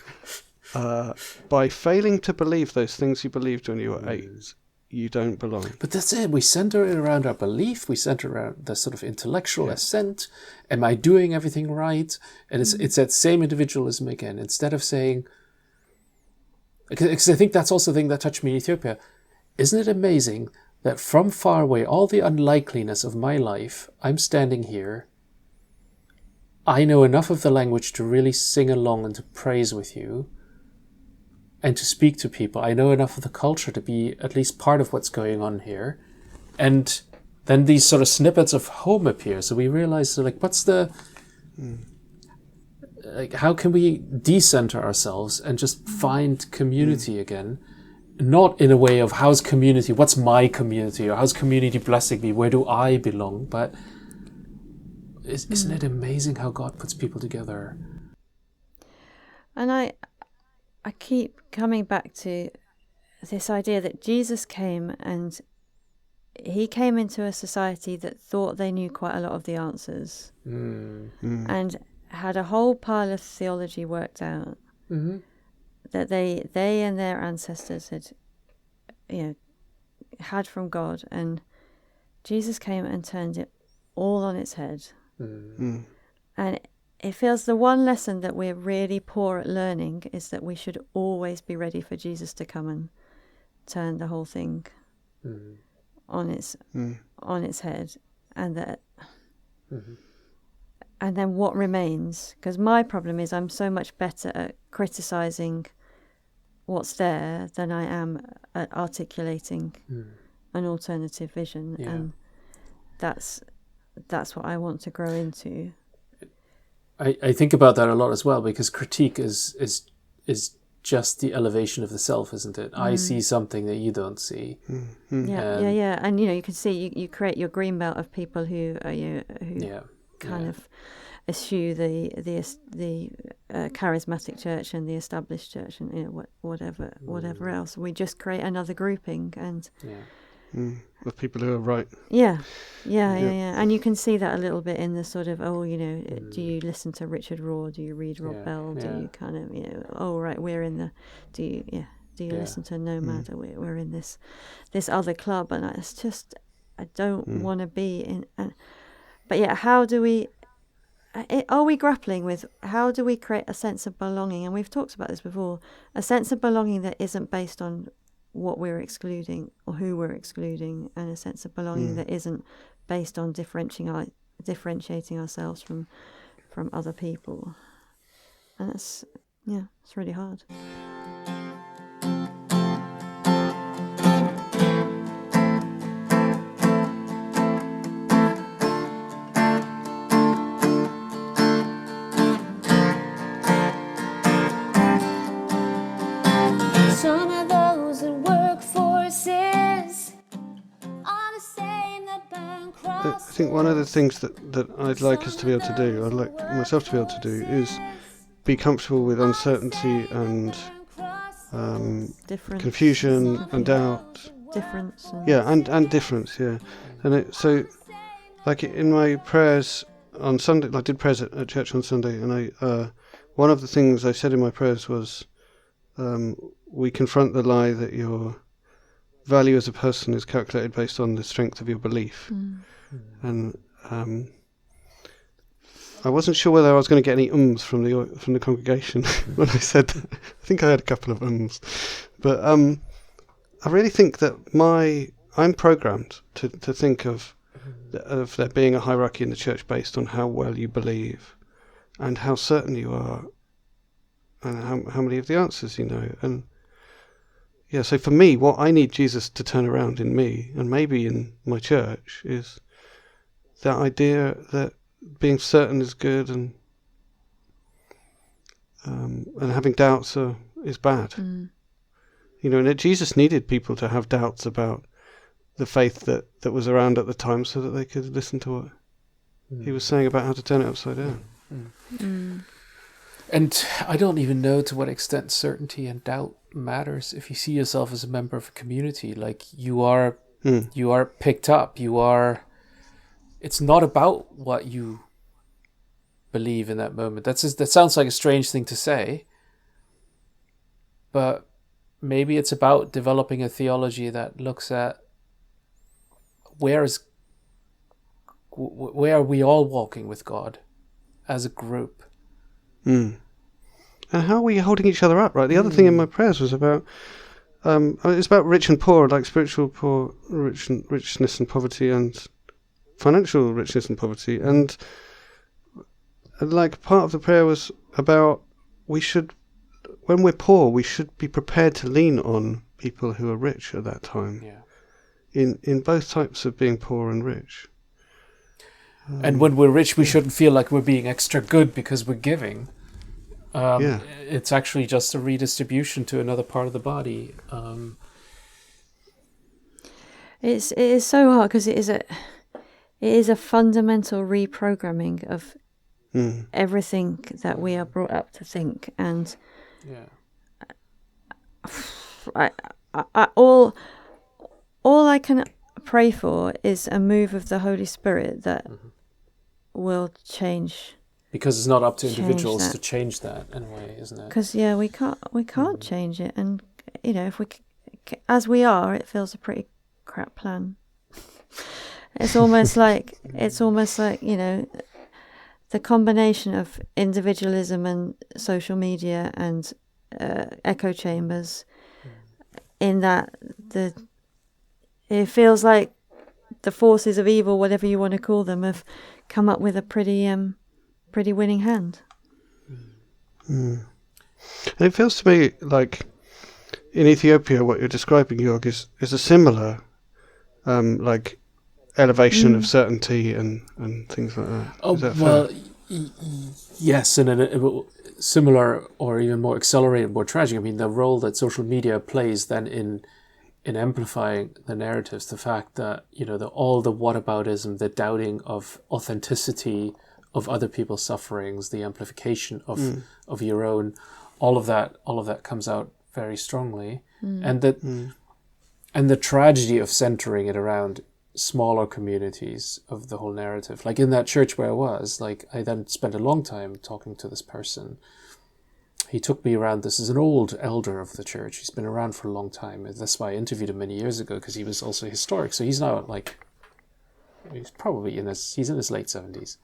by failing to believe those things you believed when you were 8, you don't belong. But that's it. We center it around our belief. We center around the sort of intellectual assent. Am I doing everything right? And it's that same individualism again. Instead of saying, because I think that's also the thing that touched me in Ethiopia. Isn't it amazing that from far away, all the unlikeliness of my life, I'm standing here. I know enough of the language to really sing along and to praise with you and to speak to people. I know enough of the culture to be at least part of what's going on here. And then these sort of snippets of home appear. So we realize, like, what's the... Like, how can we decenter ourselves and just find community again? Not in a way of how's community, what's my community, or how's community blessing me, where do I belong? But isn't it amazing how God puts people together? And I keep coming back to this idea that Jesus came, and he came into a society that thought they knew quite a lot of the answers and had a whole pile of theology worked out that they and their ancestors had from God, and Jesus came and turned it all on its head. And it feels the one lesson that we're really poor at learning is that we should always be ready for Jesus to come and turn the whole thing on its head, and that and then what remains? Because my problem is I'm so much better at criticizing what's there than I am at articulating an alternative vision, and that's what I want to grow into. I think about that a lot as well, because critique is just the elevation of the self, isn't it? I see something that you don't see. Yeah. And you can see you create your green belt of people who kind of eschew the charismatic church and the established church, and whatever else. We just create another grouping, and Of people who are right. Yeah. And you can see that a little bit in the sort of, do you listen to Richard Rohr? Do you read Rob Bell? Do you kind of, we're in the, do you listen to Nomad? We're in this other club, and it's just, I don't want to be in. But yeah, how do we? Are we grappling with how do we create a sense of belonging? And we've talked about this before. A sense of belonging that isn't based on what we're excluding or who we're excluding, and a sense of belonging that isn't based on differentiating ourselves from other people. And it's really hard. Some of those that work forces are the same that burn I think one of the things that I'd like us to be able to do, I'd like myself to be able to do, is be comfortable with uncertainty and confusion and doubt. Difference. And difference, And so, like in my prayers on Sunday, I did prayers at church on Sunday, and one of the things I said in my prayers was, we confront the lie that your value as a person is calculated based on the strength of your belief. And I wasn't sure whether I was going to get any ums from the congregation when I said that. I think I had a couple of ums, but I really think that I'm programmed to think of there being a hierarchy in the church based on how well you believe and how certain you are and how many of the answers you know. And so for me, what I need Jesus to turn around in me, and maybe in my church, is that idea that being certain is good, and having doubts is bad. And that Jesus needed people to have doubts about the faith that was around at the time, so that they could listen to what he was saying about how to turn it upside down. And I don't even know to what extent certainty and doubt matters if you see yourself as a member of a community. Like you are picked up. It's not about what you believe in that moment. That sounds like a strange thing to say, but maybe it's about developing a theology that looks at where are we all walking with God as a group. And how are we holding each other up, right? The other thing in my prayers was about, it's about rich and poor, like spiritual poor, richness and poverty, and financial richness and poverty. And like part of the prayer was about when we're poor, we should be prepared to lean on people who are rich at that time. Yeah. In both types of being poor and rich. And when we're rich, we shouldn't feel like we're being extra good because we're giving. It's actually just a redistribution to another part of the body. It is so hard because it is a fundamental reprogramming of everything that we are brought up to think, and all I can pray for is a move of the Holy Spirit that will change. Because it's not up to individuals to change that in a way, isn't it? Because we can't change it, and if we, as we are, it feels a pretty crap plan. It's almost like the combination of individualism and social media and echo chambers. In that it feels like the forces of evil, whatever you want to call them, have come up with a pretty winning hand. And it feels to me like in Ethiopia, what you're describing, Jörg, is a similar like elevation of certainty and things like that. Is that fair? Yes, and a similar or even more accelerated, more tragic. I mean, the role that social media plays then in amplifying the narratives, the fact that all the whataboutism, the doubting of authenticity of other people's sufferings, the amplification of your own, all of that comes out very strongly, and the tragedy of centering it around smaller communities of the whole narrative. Like in that church where I was, like I then spent a long time talking to this person. He took me around. This is an old elder of the church. He's been around for a long time. And that's why I interviewed him many years ago, because he was also historic. So he's now he's probably in his late 70s.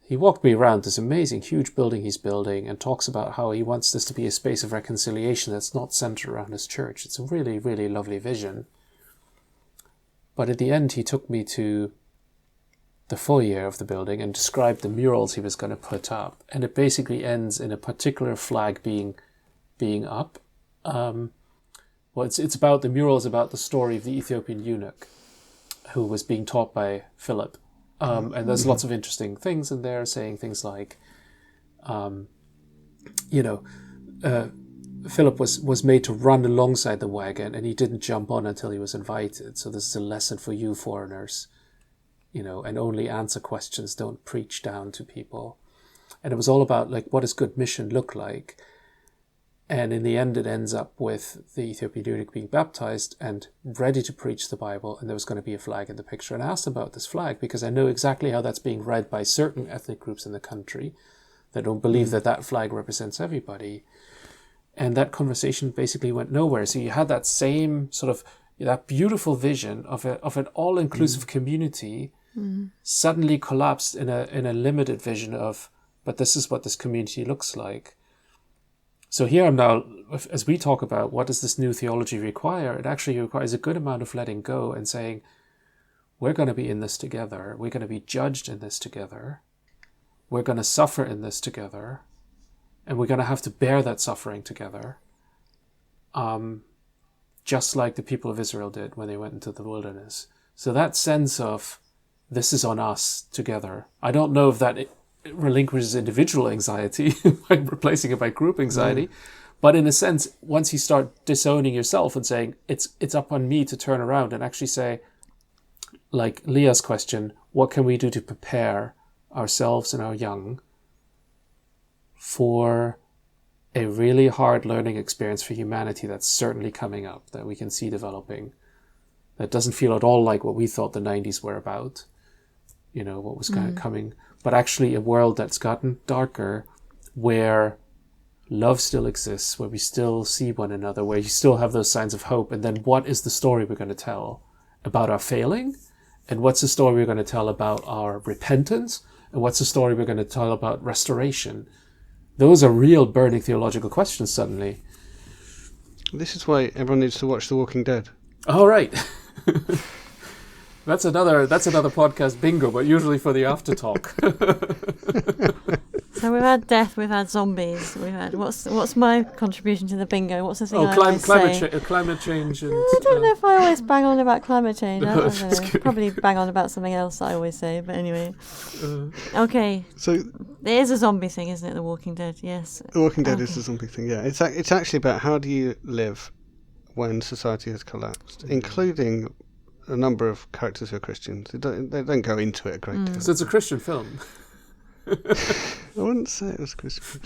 He walked me around this amazing, huge building he's building and talks about how he wants this to be a space of reconciliation that's not centered around his church. It's a really, really lovely vision. But at the end, he took me to the foyer of the building and described the murals he was going to put up. And it basically ends in a particular flag being up. It's about, the mural is about the story of the Ethiopian eunuch who was being taught by Philip. And there's lots of interesting things in there, saying things like, Philip was made to run alongside the wagon and he didn't jump on until he was invited. So this is a lesson for you foreigners, and only answer questions, don't preach down to people. And it was all about what does good mission look like? And in the end, it ends up with the Ethiopian eunuch being baptized and ready to preach the Bible. And there was going to be a flag in the picture. And I asked about this flag because I know exactly how that's being read by certain ethnic groups in the country that don't believe that flag represents everybody. And that conversation basically went nowhere. So you had that same sort of, that beautiful vision of an all-inclusive community suddenly collapsed in a limited vision of, but this is what this community looks like. So here I'm now, as we talk about what does this new theology require, it actually requires a good amount of letting go and saying, we're going to be in this together. We're going to be judged in this together. We're going to suffer in this together. And we're going to have to bear that suffering together. Just like the people of Israel did when they went into the wilderness. So that sense of, this is on us together. I don't know if that it relinquishes individual anxiety by replacing it by group anxiety. But in a sense, once you start disowning yourself and saying, it's up on me to turn around and actually say, like Leah's question, what can we do to prepare ourselves and our young for a really hard learning experience for humanity that's certainly coming up, that we can see developing, that doesn't feel at all like what we thought the 90s were about, what was kind of coming, but actually a world that's gotten darker, where love still exists, where we still see one another, where you still have those signs of hope. And then what is the story we're going to tell about our failing? And what's the story we're going to tell about our repentance? And what's the story we're going to tell about restoration? Those are real burning theological questions suddenly. This is why everyone needs to watch The Walking Dead. Oh, right. That's another podcast bingo, but usually for the after talk. So we've had death, we've had zombies, we've had what's my contribution to the bingo? What's the thing I always say? Climate change. And, I don't know if I always bang on about climate change. I don't Just know. kidding. Probably bang on about something else that I always say. But anyway, okay. So There is a zombie thing, isn't it? The Walking Dead. Yes. The Walking Dead Okay. is a zombie thing. Yeah, it's actually about how do you live when society has collapsed, including a number of characters who are Christians. They don't go into it a great deal. So it's a Christian film. I wouldn't say it was Christian.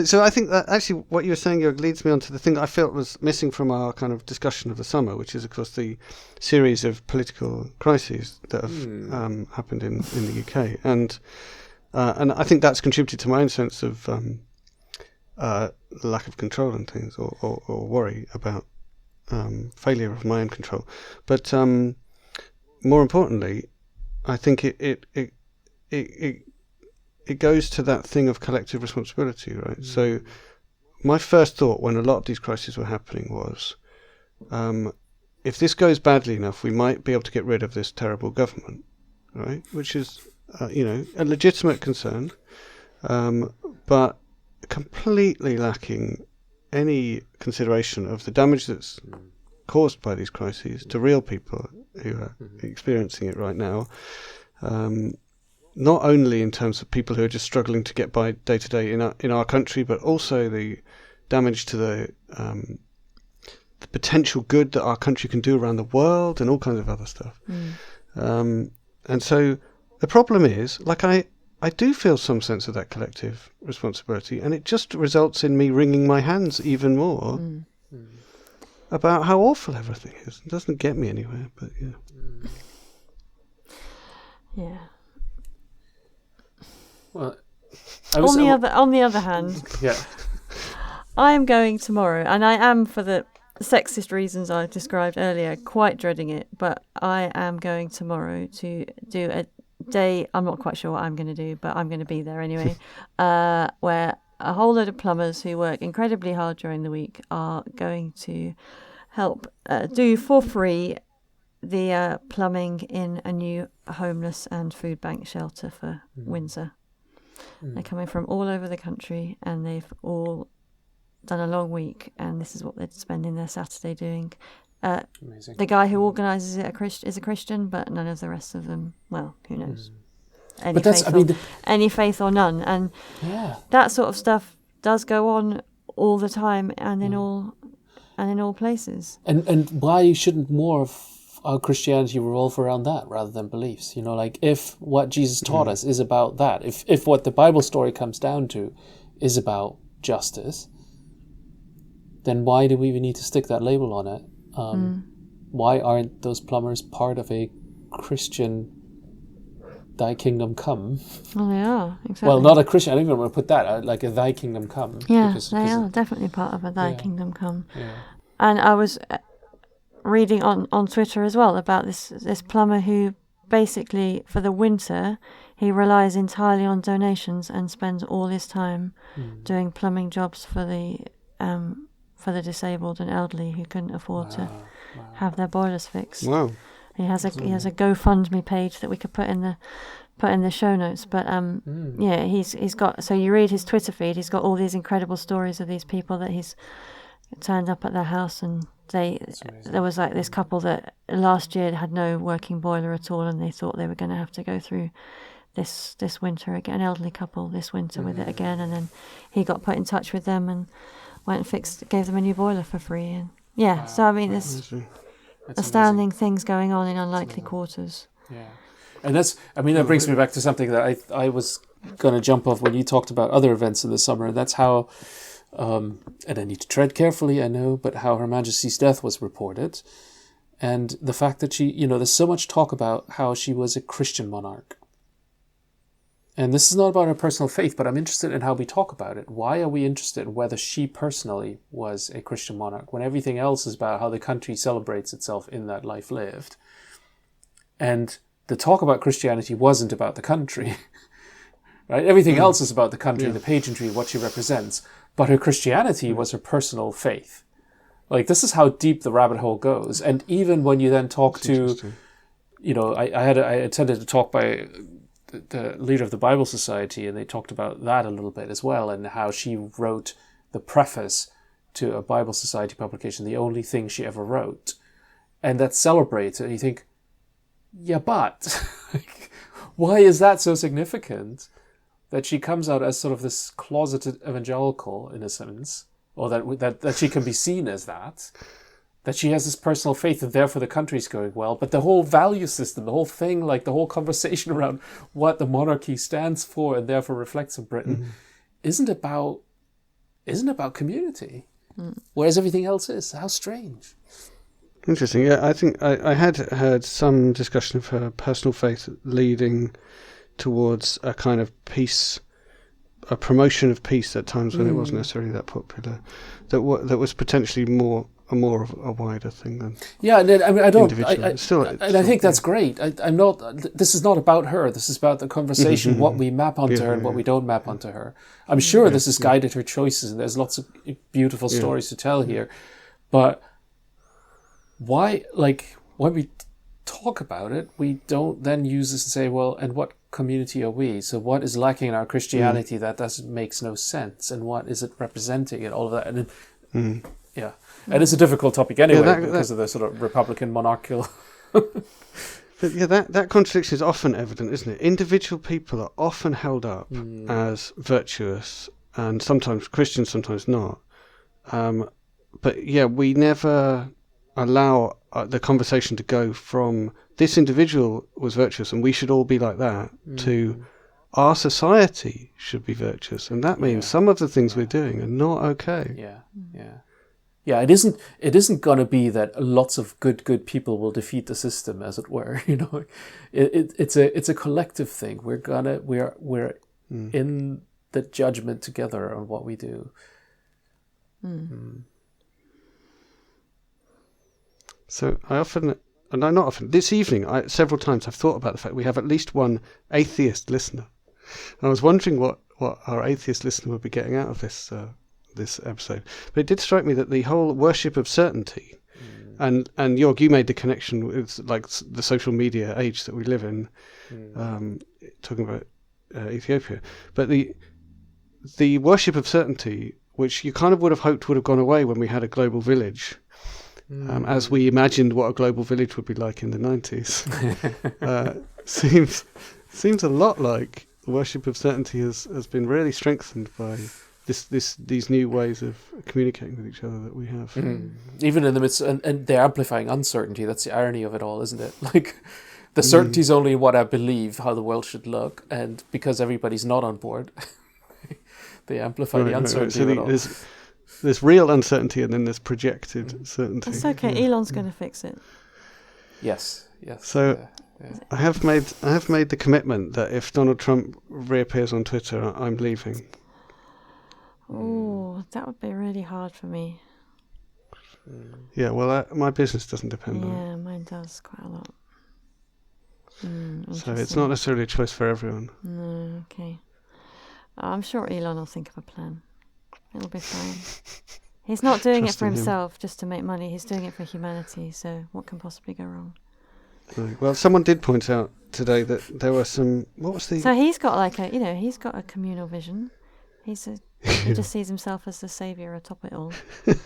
So I think that actually what you were saying, Jörg, leads me on to the thing that I felt was missing from our kind of discussion of the summer, which is, of course, the series of political crises that have happened in the UK. And I think that's contributed to my own sense of lack of control and things, or worry about failure of my own control. But more importantly, I think it goes to that thing of collective responsibility, right? So my first thought when a lot of these crises were happening was, if this goes badly enough, we might be able to get rid of this terrible government, right? Which is, a legitimate concern, but completely lacking any consideration of the damage that's caused by these crises to real people who are experiencing it right now. Not only in terms of people who are just struggling to get by day to day in our country, but also the damage to the potential good that our country can do around the world and all kinds of other stuff. And so the problem is, I do feel some sense of that collective responsibility, and it just results in me wringing my hands even more about how awful everything is. It doesn't get me anywhere, but yeah. Yeah. Well, On the other hand, yeah. I am going tomorrow, and I am, for the sexist reasons I described earlier, quite dreading it. But I am going tomorrow to do a day. I'm not quite sure what I'm going to do, but I'm going to be there anyway. Where a whole load of plumbers who work incredibly hard during the week are going to help do for free the plumbing in a new homeless and food bank shelter for Windsor. They're coming from all over the country, and they've all done a long week, and this is what they're spending their Saturday doing. Amazing. The guy who organises it is a Christian, but none of the rest of them, well, who knows? Any faith or none. And that sort of stuff does go on all the time, and in all places. And why shouldn't more of our Christianity revolve around that rather than beliefs? If what Jesus taught us is about that, if what the Bible story comes down to is about justice, then why do we even need to stick that label on it? Why aren't those plumbers part of a Christian Thy Kingdom Come? Well, they are, exactly. Well, not a Christian, I don't even want to put that, like a Thy Kingdom Come. Yeah, they are definitely part of a Thy Kingdom Come. Yeah. And I was reading on Twitter as well about this plumber who basically, for the winter, he relies entirely on donations and spends all his time doing plumbing jobs for the disabled and elderly who couldn't afford to have their boilers fixed. Wow. He has a GoFundMe page that we could put in the show notes. But he's got, so you read his Twitter feed, he's got all these incredible stories of these people that he's turned up at their house, and there was like this couple that last year had no working boiler at all, and they thought they were going to have to go through this winter again, an elderly couple this winter with it again, and then he got put in touch with them and went and gave them a new boiler for free. And so I mean, there's astounding things going on in unlikely quarters. Yeah, and that brings me back to something that I was going to jump off when you talked about other events in the summer. That's how, and I need to tread carefully, I know, but how Her Majesty's death was reported. And the fact that she, there's so much talk about how she was a Christian monarch. And this is not about her personal faith, but I'm interested in how we talk about it. Why are we interested in whether she personally was a Christian monarch when everything else is about how the country celebrates itself in that life lived? And the talk about Christianity wasn't about the country, right? Everything else is about the country, the pageantry, what she represents. But her Christianity was her personal faith. Like, this is how deep the rabbit hole goes. And even when you then talk to, I attended a talk by the leader of the Bible Society, and they talked about that a little bit as well, and how she wrote the preface to a Bible Society publication, the only thing she ever wrote. And that celebrates it. And you think, yeah, but why is that so significant? That she comes out as sort of this closeted evangelical, in a sense, or that she can be seen as that she has this personal faith and therefore the country's going well. But the whole value system, the whole thing, like the whole conversation around what the monarchy stands for and therefore reflects on Britain, isn't about community, whereas everything else is. How strange. Interesting. Yeah, I think I had heard some discussion of her personal faith leading towards a kind of peace, a promotion of peace at times when it wasn't necessarily that popular, that was potentially more of a wider thing than I don't. I think that's great. I'm not. This is not about her. This is about the conversation, what we map onto her and what we don't map onto her. I'm sure this has guided her choices, and there's lots of beautiful stories to tell here. But why, when we talk about it, we don't then use this and say, well, and what community are we? So what is lacking in our Christianity that makes no sense, and what is it representing, and all of that? And and it's a difficult topic anyway because of the sort of Republican monarchical. But that contradiction is often evident, isn't it? Individual people are often held up as virtuous, and sometimes Christian, sometimes not. But we never allow the conversation to go from this individual was virtuous and we should all be like that to our society should be virtuous, and that means some of the things we're doing are not okay. Yeah, it isn't going to be that lots of good people will defeat the system, as it were. It's a collective thing. We're in the judgment together on what we do. So this evening, several times I've thought about the fact we have at least one atheist listener. I was wondering what our atheist listener would be getting out of this episode. But it did strike me that the whole worship of certainty, and Jörg, you made the connection with the social media age that we live in, talking about Ethiopia. But the worship of certainty, which you kind of would have hoped would have gone away when we had a global village, as we imagined what a global village would be like in the 90s, seems a lot like the worship of certainty has been really strengthened by these new ways of communicating with each other that we have. Even in the midst, and they're amplifying uncertainty. That's the irony of it all, isn't it? Like, the certainty is only what I believe how the world should look, and because everybody's not on board, they amplify the uncertainty of it all. There's real uncertainty, and then there's projected certainty. It's okay. Elon's going to fix it. Yes. So I have made the commitment that if Donald Trump reappears on Twitter, I'm leaving. Oh, that would be really hard for me. Yeah, well, my business doesn't depend on it. Yeah, mine does quite a lot. So it's not necessarily a choice for everyone. No, okay. I'm sure Elon will think of a plan. It'll be fine. He's not doing it for himself just to make money. He's doing it for humanity. So what can possibly go wrong? Right. Well, someone did point out today that there were some. What was the? So he's got he's got a communal vision. He just sees himself as the savior atop it all.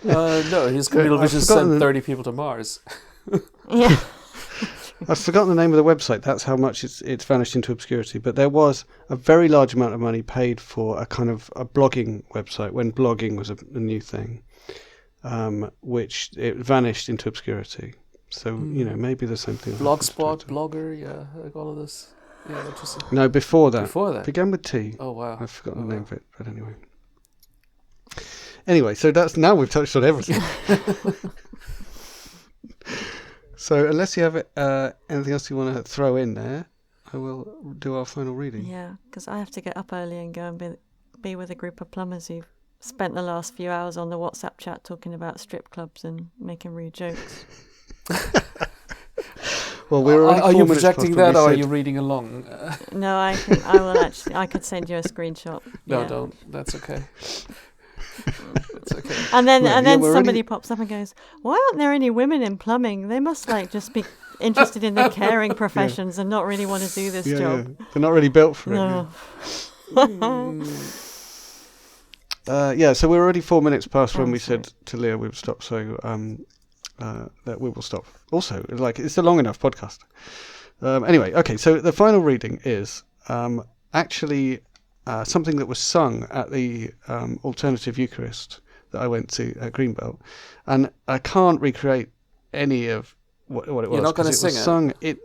No, his communal vision sent 30 people to Mars. Yeah. I've forgotten the name of the website. That's how much it's vanished into obscurity. But there was a very large amount of money paid for a kind of a blogging website when blogging was a new thing, which it vanished into obscurity. So maybe the same thing. Blogspot, Blogger, like all of this. Yeah, interesting. No, before that. Before that? Began with T. Oh, wow. I've forgotten the name of it, but anyway. Anyway, so that's now we've touched on everything. So unless you have anything else you want to throw in there, I will do our final reading. Yeah, because I have to get up early and go and be with a group of plumbers who've spent the last few hours on the WhatsApp chat talking about strip clubs and making rude jokes. Well, we're already Are 4 you minutes projecting past when that, or we are said- you reading along? No, I could send you a screenshot. No, Yeah. don't. That's okay. That's okay. And then Right, and yeah, then we're somebody already- pops up and goes, "Why aren't there any women in plumbing? They must just be interested in the caring professions and not really want to do this job." Yeah. They're not really built for it. No. Yeah, so we're already 4 minutes past when Oh, we sorry. said to Leah we would stop, so that we will stop. Also, it's a long enough podcast. Anyway, okay, so the final reading is actually something that was sung at the alternative Eucharist that I went to at Greenbelt, and I can't recreate any of what it was. You're not going to 'cause was sing sung, it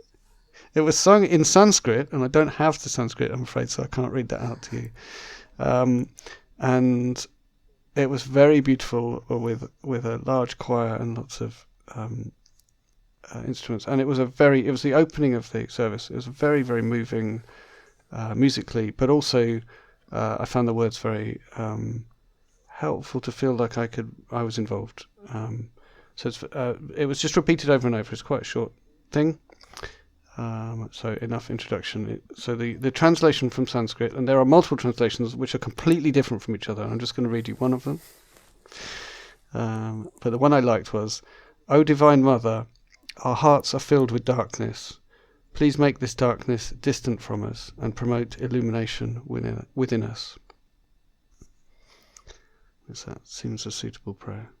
was sung in Sanskrit, and I don't have the Sanskrit, I'm afraid, so I can't read that out to you. And it was very beautiful with a large choir and lots of instruments, and it was the opening of the service. It was very, very moving musically, but also I found the words very helpful to feel like I was involved. So it was just repeated over and over. It's quite a short thing. So enough introduction. So the translation from Sanskrit, and there are multiple translations which are completely different from each other. I'm just going to read you one of them. But the one I liked was, "O Divine Mother, our hearts are filled with darkness. Please make this darkness distant from us and promote illumination within us." That seems a suitable prayer.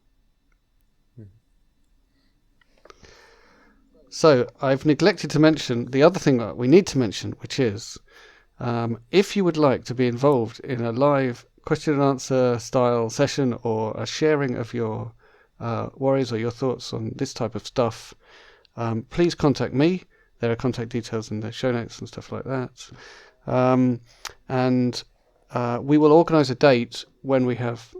So I've neglected to mention the other thing that we need to mention, which is if you would like to be involved in a live question and answer style session or a sharing of your worries or your thoughts on this type of stuff, please contact me. There are contact details in the show notes and stuff like that. And we will organise a date when we have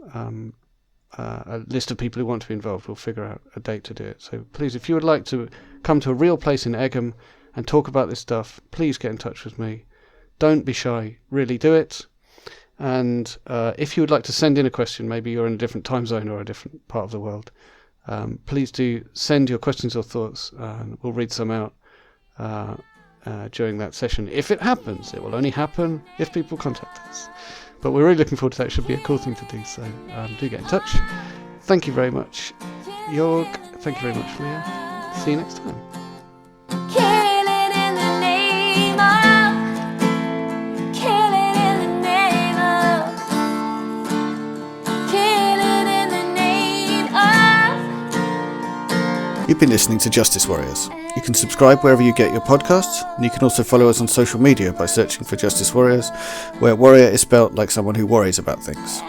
a list of people who want to be involved. We'll figure out a date to do it. So please, if you would like to come to a real place in Egham and talk about this stuff, please get in touch with me. Don't be shy. Really do it. And if you would like to send in a question, maybe you're in a different time zone or a different part of the world, please do send your questions or thoughts, and we'll read some out during that session. If it happens, it will only happen if people contact us. But we're really looking forward to that. It should be a cool thing to do, so do get in touch. Thank you very much, Jörg. Thank you very much, Leah. See you next time. Killing in the name of, killing in the name of, killing in the name of. You've been listening to Justice Worriers. You can subscribe wherever you get your podcasts, and you can also follow us on social media by searching for Justice Worriers, where warrior is spelt like someone who worries about things.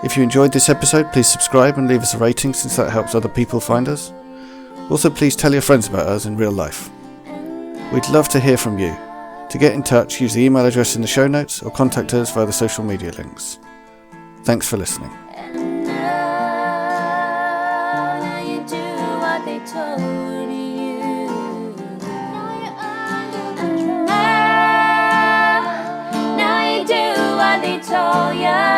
If you enjoyed this episode, please subscribe and leave us a rating, since that helps other people find us. Also, please tell your friends about us in real life. We'd love to hear from you. To get in touch, use the email address in the show notes or contact us via the social media links. Thanks for listening. And now you do what they told you. Now you're under control. Now you do what they told you.